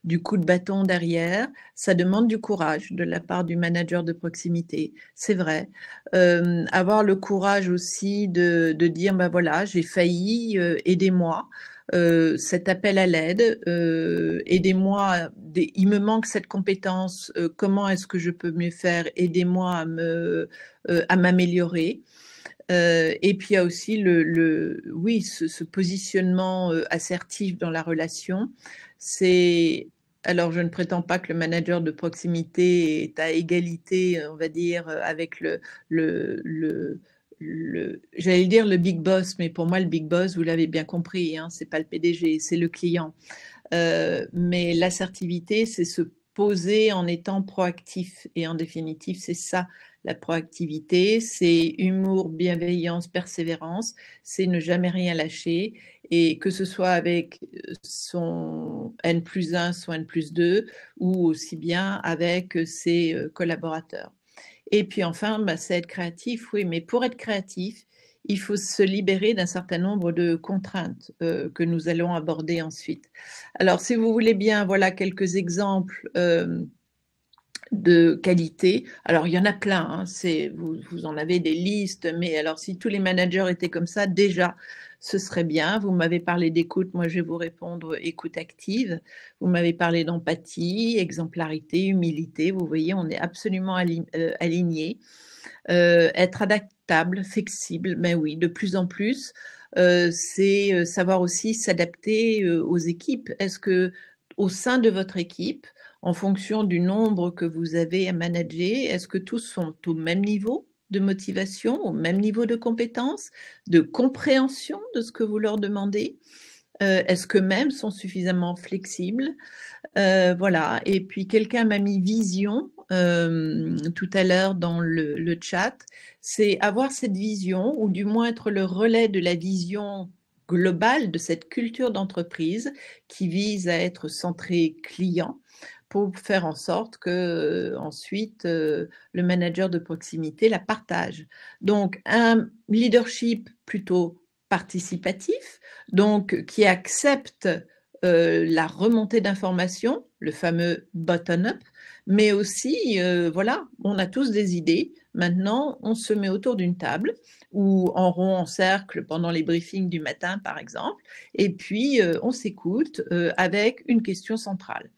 du coup de bâton derrière, ça demande du courage de la part du manager de proximité, c'est vrai. Avoir le courage aussi de dire, ben voilà, j'ai failli, aidez-moi. Cet appel à l'aide, aidez-moi, il me manque cette compétence, comment est-ce que je peux mieux faire, aidez-moi à m'améliorer. Et puis il y a aussi oui, ce positionnement assertif dans la relation. C'est, alors je ne prétends pas que le manager de proximité est à égalité, on va dire, avec j'allais dire le big boss, mais pour moi le big boss, vous l'avez bien compris, hein, c'est pas le PDG, c'est le client. Mais l'assertivité, c'est se poser en étant proactif. Et en définitive, c'est ça, la proactivité. C'est humour, bienveillance, persévérance. C'est ne jamais rien lâcher. Et que ce soit avec son N+1, son N+2, ou aussi bien avec ses collaborateurs. Et puis enfin, bah, c'est être créatif, oui, mais pour être créatif, il faut se libérer d'un certain nombre de contraintes que nous allons aborder ensuite. Alors, si vous voulez bien, voilà quelques exemples de qualité. Alors, il y en a plein, hein, vous en avez des listes, mais alors si tous les managers étaient comme ça, déjà, ce serait bien. Vous m'avez parlé d'écoute, moi je vais vous répondre écoute active. Vous m'avez parlé d'empathie, exemplarité, humilité. Vous voyez, on est absolument alignés. Être adaptable, flexible, mais oui, de plus en plus. C'est savoir aussi s'adapter aux équipes. Est-ce que au sein de votre équipe, en fonction du nombre que vous avez à manager, est-ce que tous sont au même niveau de motivation, au même niveau de compétence, de compréhension de ce que vous leur demandez? Est-ce qu'eux-mêmes sont suffisamment flexibles? Voilà. Et puis quelqu'un m'a mis vision tout à l'heure dans le chat. C'est avoir cette vision, ou du moins être le relais de la vision globale de cette culture d'entreprise qui vise à être centré client, pour faire en sorte que ensuite le manager de proximité la partage. Donc un leadership plutôt participatif, donc qui accepte la remontée d'informations, le fameux bottom-up, mais aussi, voilà, on a tous des idées. Maintenant, on se met autour d'une table ou en rond, en cercle pendant les briefings du matin, par exemple, et puis on s'écoute avec une question centrale.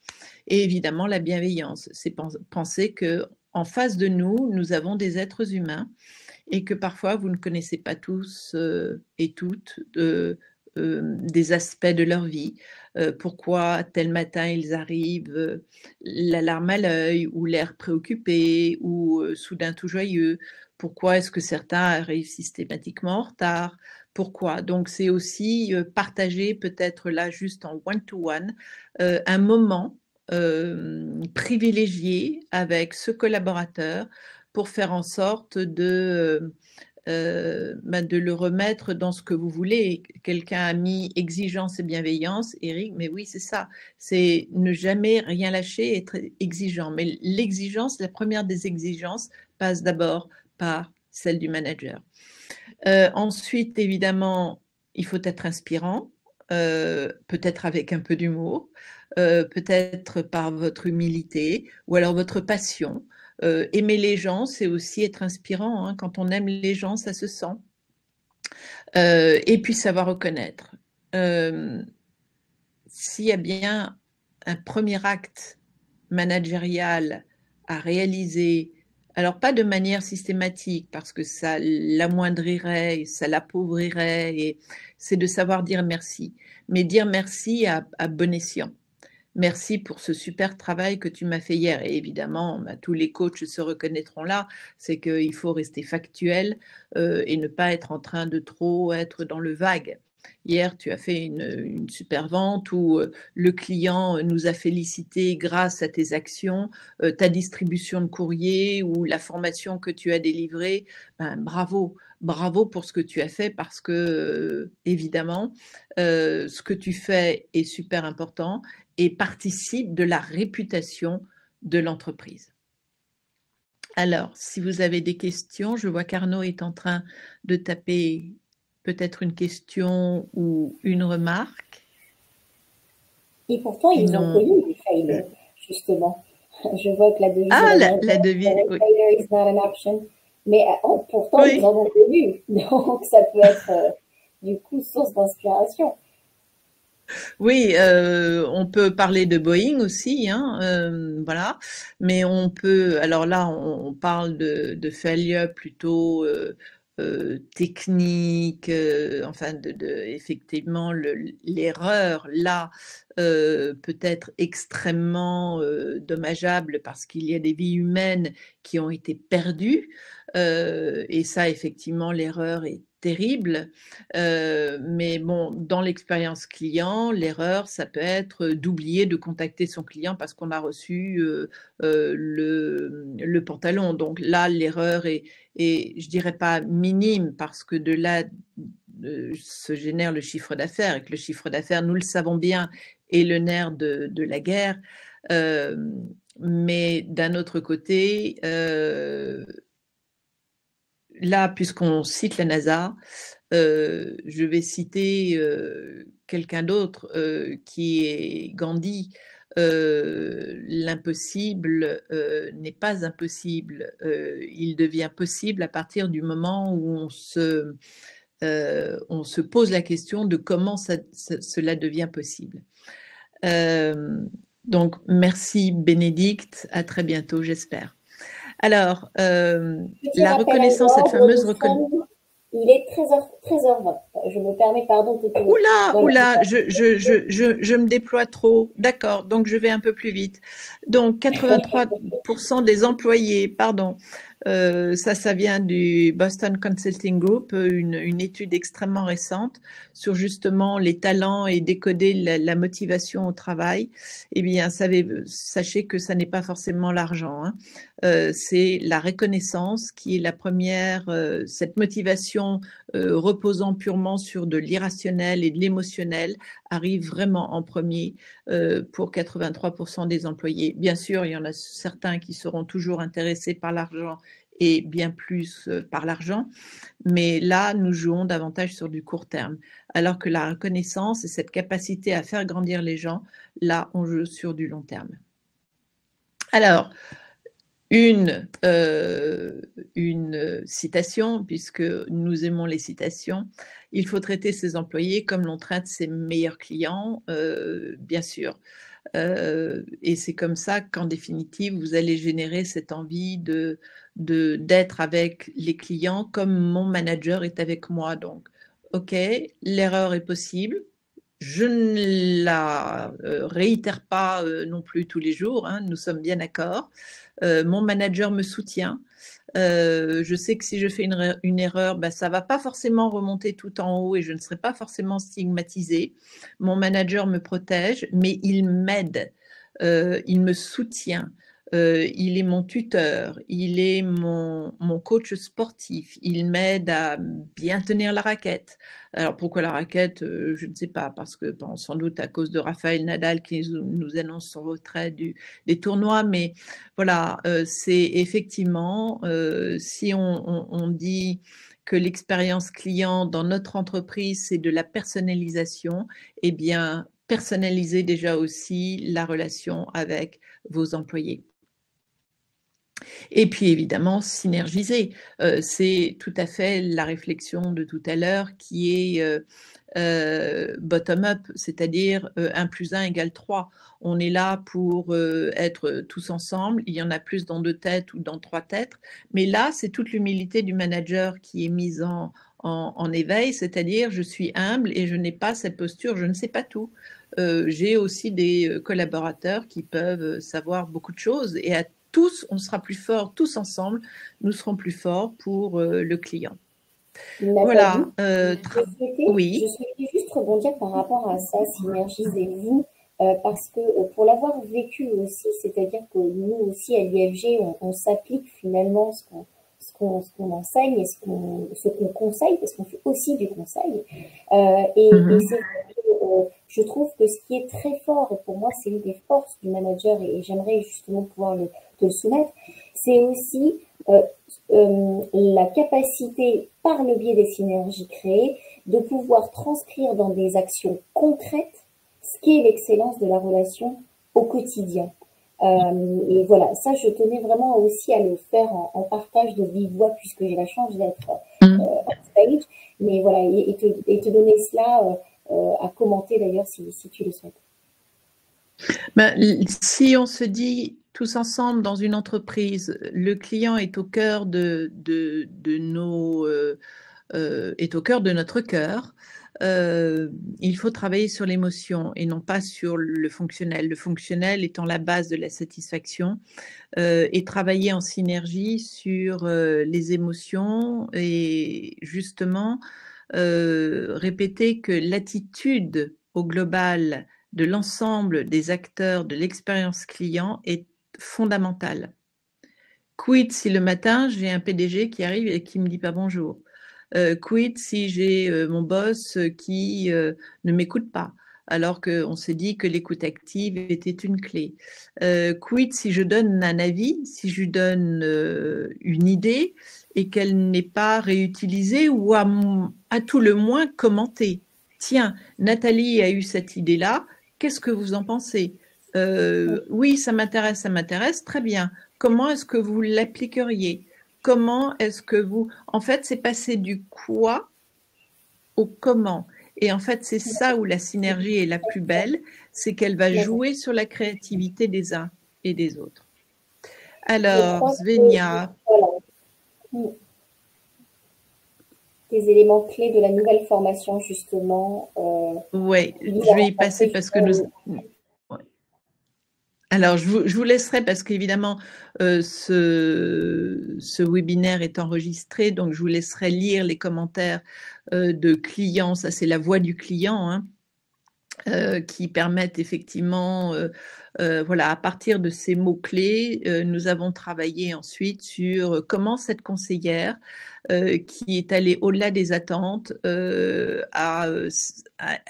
Et évidemment, la bienveillance, c'est penser que en face de nous, nous avons des êtres humains et que parfois vous ne connaissez pas tous et toutes des aspects de leur vie. Pourquoi tel matin ils arrivent la larme à l'œil ou l'air préoccupé ou soudain tout joyeux. Pourquoi est-ce que certains arrivent systématiquement en retard? Pourquoi? Donc c'est aussi partager peut-être là juste en one-to-one un moment privilégié avec ce collaborateur pour faire en sorte de le remettre dans ce que vous voulez. Quelqu'un a mis exigence et bienveillance, Eric, mais oui, c'est ça. C'est ne jamais rien lâcher, être exigeant. Mais l'exigence, la première des exigences, passe d'abord par celle du manager. Ensuite, évidemment, il faut être inspirant, peut-être avec un peu d'humour, peut-être par votre humilité ou alors votre passion. Aimer les gens, c'est aussi être inspirant, hein. Quand on aime les gens, ça se sent. Et puis savoir reconnaître. S'il y a bien un premier acte managérial à réaliser, alors pas de manière systématique parce que ça l'amoindrirait, ça l'appauvrirait, et c'est de savoir dire merci, mais dire merci à bon escient. Merci pour ce super travail que tu m'as fait hier. Et évidemment, bah, tous les coachs se reconnaîtront là, c'est qu'il faut rester factuel et ne pas être en train de trop être dans le vague. Hier, tu as fait une super vente où le client nous a félicité grâce à tes actions, ta distribution de courrier ou la formation que tu as délivrée. Ben, bravo, bravo pour ce que tu as fait parce que, évidemment, ce que tu fais est super important et participe de la réputation de l'entreprise. Alors, si vous avez des questions, je vois qu'Arnaud est en train de taper peut-être une question ou une remarque. Et pourtant, ils ont connu des failures, justement. Je vois que la devise la devise, oui. Failure is not an option. Mais pourtant, ils en ont connu. Donc, ça peut être, du coup, source d'inspiration. Oui, on peut parler de Boeing aussi, hein, voilà. Mais on peut, alors là, on parle de failure plutôt technique, enfin, effectivement, l'erreur là peut être extrêmement dommageable parce qu'il y a des vies humaines qui ont été perdues. Et ça, effectivement, l'erreur est terrible. Mais bon, dans l'expérience client, l'erreur, ça peut être d'oublier de contacter son client parce qu'on a reçu le pantalon. Donc là, l'erreur est, je dirais pas minime parce que de là se génère le chiffre d'affaires et que le chiffre d'affaires, nous le savons bien, est le nerf de la guerre. Mais d'un autre côté, là, puisqu'on cite la NASA, je vais citer quelqu'un d'autre qui est Gandhi. L'impossible n'est pas impossible. Il devient possible à partir du moment où on se pose la question de comment cela devient possible. Donc, merci Bénédicte. À très bientôt, j'espère. Alors, la reconnaissance, cette fameuse reconnaissance. Il est 13h20. Je me permets, pardon. Oula, je me déploie trop. D'accord, donc je vais un peu plus vite. Donc, 83% des employés, pardon, ça vient du Boston Consulting Group, une étude extrêmement récente sur justement les talents et décoder la motivation au travail. Eh bien, sachez que ça n'est pas forcément l'argent, hein. C'est la reconnaissance qui est la première, cette motivation reposant purement sur de l'irrationnel et de l'émotionnel arrive vraiment en premier pour 83% des employés. Bien sûr, il y en a certains qui seront toujours intéressés par l'argent et bien plus par l'argent, mais là, nous jouons davantage sur du court terme, alors que la reconnaissance et cette capacité à faire grandir les gens, là, on joue sur du long terme. Alors, une citation, puisque nous aimons les citations. Il faut traiter ses employés comme l'on traite ses meilleurs clients, bien sûr. Et c'est comme ça qu'en définitive, vous allez générer cette envie d'être avec les clients comme mon manager est avec moi. Donc, OK, l'erreur est possible. Je ne la réitère pas non plus tous les jours, hein, nous sommes bien d'accord. Mon manager me soutient. Je sais que si je fais une erreur, bah, ça ne va pas forcément remonter tout en haut et je ne serai pas forcément stigmatisée. Mon manager me protège, mais il m'aide, il me soutient. Il est mon tuteur, il est mon coach sportif, il m'aide à bien tenir la raquette. Alors pourquoi la raquette? Je ne sais pas, parce que bon, sans doute à cause de Rafael Nadal qui nous annonce son retrait des tournois, mais voilà, c'est effectivement, si on dit que l'expérience client dans notre entreprise, c'est de la personnalisation, eh bien, personnalisez déjà aussi la relation avec vos employés. Et puis évidemment, synergiser. C'est tout à fait la réflexion de tout à l'heure qui est bottom-up, c'est-à-dire 1 + 1 = 3. On est là pour être tous ensemble. Il y en a plus dans 2 têtes ou dans 3 têtes. Mais là, c'est toute l'humilité du manager qui est mise en éveil, c'est-à-dire je suis humble et je n'ai pas cette posture, je ne sais pas tout. J'ai aussi des collaborateurs qui peuvent savoir beaucoup de choses et à tous, on sera plus forts, tous ensemble, nous serons plus forts pour le client. Nathalie, Voilà. Oui. Je souhaitais juste rebondir par rapport à ça, synergisez-vous, parce que pour l'avoir vécu aussi, c'est-à-dire que nous aussi à l'IFG, on s'applique finalement ce qu'on enseigne et ce qu'on conseille, parce qu'on fait aussi du conseil. Et c'est vrai que je trouve que ce qui est très fort, et pour moi c'est une des forces du manager, et j'aimerais justement pouvoir te le soumettre, c'est aussi la capacité, par le biais des synergies créées, de pouvoir transcrire dans des actions concrètes ce qu'est l'excellence de la relation au quotidien. Et voilà, ça, je tenais vraiment aussi à le faire en partage de vive voix, puisque j'ai la chance d'être on stage. Mais voilà, et te donner cela à commenter d'ailleurs si tu le souhaites. Ben, si on se dit tous ensemble dans une entreprise, le client est au cœur de nos est au cœur de notre cœur. Il faut travailler sur l'émotion et non pas sur le fonctionnel. Le fonctionnel étant la base de la satisfaction et travailler en synergie sur les émotions et justement répéter que l'attitude au global de l'ensemble des acteurs de l'expérience client est fondamentale. Quid si le matin j'ai un PDG qui arrive et qui me dit pas bonjour? Quid si j'ai mon boss qui ne m'écoute pas, alors qu'on s'est dit que l'écoute active était une clé. Quid si je donne un avis, si je donne une idée et qu'elle n'est pas réutilisée ou à tout le moins commentée. Tiens, Nathalie a eu cette idée-là, qu'est-ce que vous en pensez? Oui, ça m'intéresse, très bien. Comment est-ce que vous l'appliqueriez? Comment est-ce que vous... En fait, c'est passer du quoi au comment. Et en fait, c'est ça où la synergie est la plus belle, c'est qu'elle va jouer sur la créativité des uns et des autres. Alors, Svenja. Voilà. Des éléments clés de la nouvelle formation, justement. Oui, je vais y passer parce que nous... Alors, je vous laisserai parce qu'évidemment, ce webinaire est enregistré, donc je vous laisserai lire les commentaires de clients. Ça, c'est la voix du client, hein, qui permettent effectivement, voilà, à partir de ces mots-clés, nous avons travaillé ensuite sur comment cette conseillère, qui est allée au-delà des attentes, a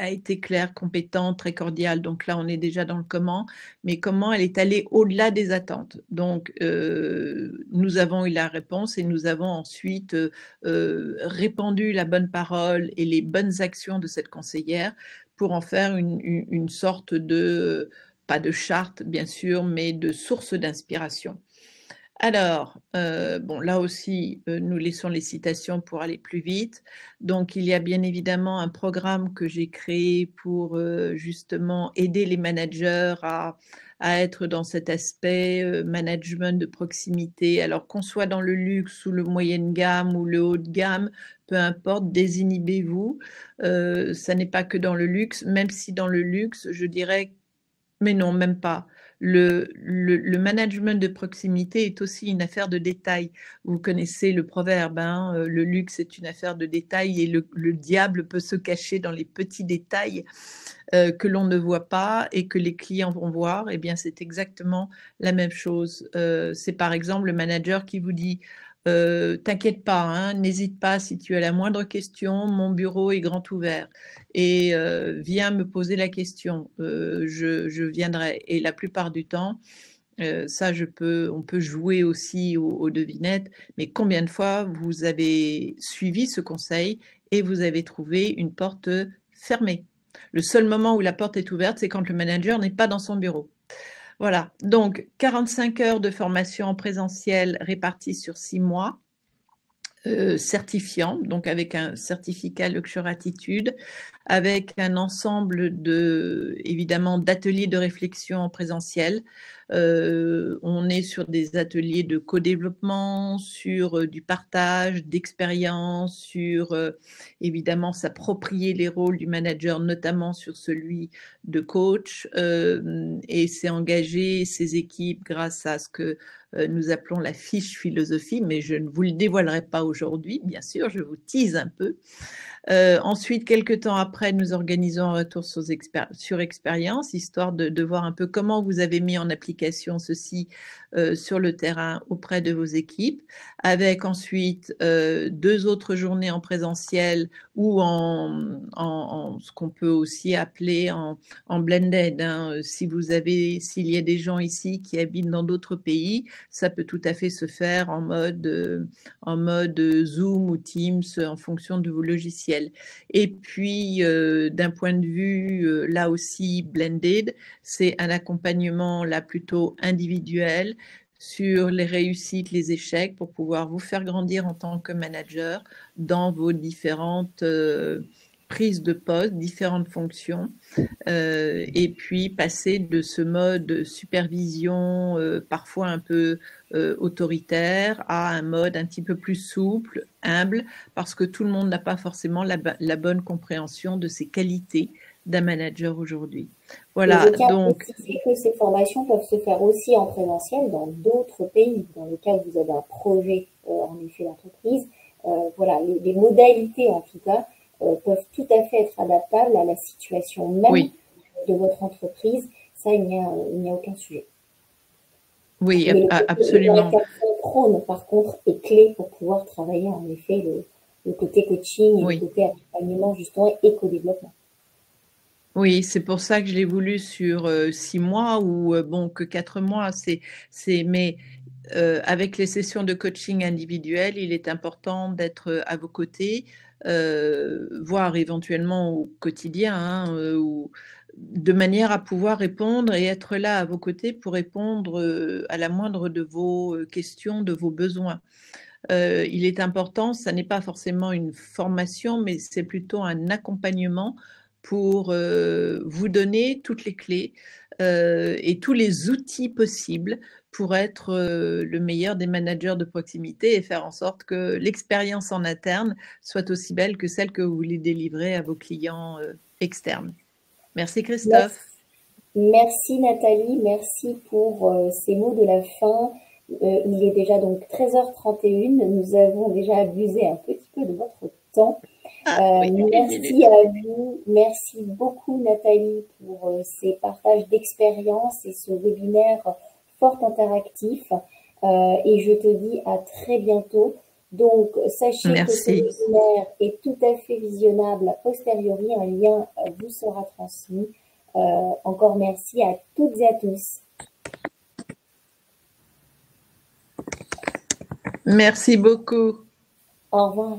été claire, compétente, très cordiale. Donc là, on est déjà dans le comment, mais comment elle est allée au-delà des attentes. Donc, nous avons eu la réponse et nous avons ensuite répandu la bonne parole et les bonnes actions de cette conseillère pour en faire une sorte de, pas de charte bien sûr, mais de source d'inspiration. Alors, bon, là aussi, nous laissons les citations pour aller plus vite. Donc, il y a bien évidemment un programme que j'ai créé pour justement aider les managers à être dans cet aspect management de proximité. Alors, qu'on soit dans le luxe ou le moyenne gamme ou le haut de gamme, peu importe, désinhibez-vous. Ça n'est pas que dans le luxe, même si dans le luxe, je dirais, mais non, même pas. Le management de proximité est aussi une affaire de détail. Vous connaissez le proverbe, hein, le luxe est une affaire de détail et le diable peut se cacher dans les petits détails que l'on ne voit pas et que les clients vont voir. Eh bien, c'est exactement la même chose. C'est par exemple le manager qui vous dit t'inquiète pas, hein, n'hésite pas si tu as la moindre question, mon bureau est grand ouvert et viens me poser la question, je viendrai. Et la plupart du temps, ça on peut jouer aussi aux devinettes, mais combien de fois vous avez suivi ce conseil et vous avez trouvé une porte fermée? Le seul moment où la porte est ouverte, c'est quand le manager n'est pas dans son bureau. Voilà, donc 45 heures de formation en présentiel réparties sur 6 mois, certifiant, donc avec un certificat Luxury Attitude, avec un ensemble évidemment d'ateliers de réflexion en présentiel. On est sur des ateliers de co-développement, sur du partage d'expériences, sur évidemment s'approprier les rôles du manager, notamment sur celui de coach, et c'est engager ses équipes grâce à ce que nous appelons la fiche philosophie, mais je ne vous le dévoilerai pas aujourd'hui, bien sûr, je vous tease un peu. Ensuite, quelques temps après, nous organisons un retour sur expérience, histoire de voir un peu comment vous avez mis en application ceci sur le terrain auprès de vos équipes, avec ensuite 2 autres journées en présentiel ou en ce qu'on peut aussi appeler en blended. Hein. S'il y a des gens ici qui habitent dans d'autres pays, ça peut tout à fait se faire en mode Zoom ou Teams en fonction de vos logiciels. essentiel. Et puis, d'un point de vue, là aussi, blended, c'est un accompagnement là plutôt individuel sur les réussites, les échecs, pour pouvoir vous faire grandir en tant que manager dans vos différentes prises de poste, différentes fonctions. Et puis passer de ce mode supervision parfois un peu autoritaire à un mode un petit peu plus souple, humble, parce que tout le monde n'a pas forcément la bonne compréhension de ses qualités d'un manager aujourd'hui. Voilà, Et je tiens à donc préciser que ces formations peuvent se faire aussi en présentiel dans d'autres pays, dans le cas où vous avez un projet en effet d'entreprise. Voilà, les modalités en tout cas peuvent tout à fait être adaptables à la situation même oui, de votre entreprise. Ça, il n'y a aucun sujet. oui, Mais le absolument. côté synchrone, par contre, est clé pour pouvoir travailler en effet le côté coaching et le Oui. côté accompagnement justement et co-développement. Oui, c'est pour ça que je l'ai voulu sur 6 mois ou bon, que 4 mois. Mais avec les sessions de coaching individuel, il est important d'être à vos côtés, voire éventuellement au quotidien, hein, ou de manière à pouvoir répondre et être là à vos côtés pour répondre à la moindre de vos questions, de vos besoins. Il est important, ça n'est pas forcément une formation, mais c'est plutôt un accompagnement pour vous donner toutes les clés et tous les outils possibles pour être le meilleur des managers de proximité et faire en sorte que l'expérience en interne soit aussi belle que celle que vous voulez délivrer à vos clients externes. Merci Merci. Christophe. Merci Nathalie, merci pour ces mots de la fin. Il est déjà donc 13h31. Nous avons déjà abusé un petit peu de votre temps. Ah oui, une minute. Merci à vous. Merci beaucoup Nathalie pour ces partages d'expérience et ce webinaire fort interactif. Et je te dis à très bientôt. Donc, sachez que ce Merci. webinaire est tout à fait visionnable a posteriori. Un lien vous sera transmis. Encore merci à toutes et à tous. Merci beaucoup. Au revoir.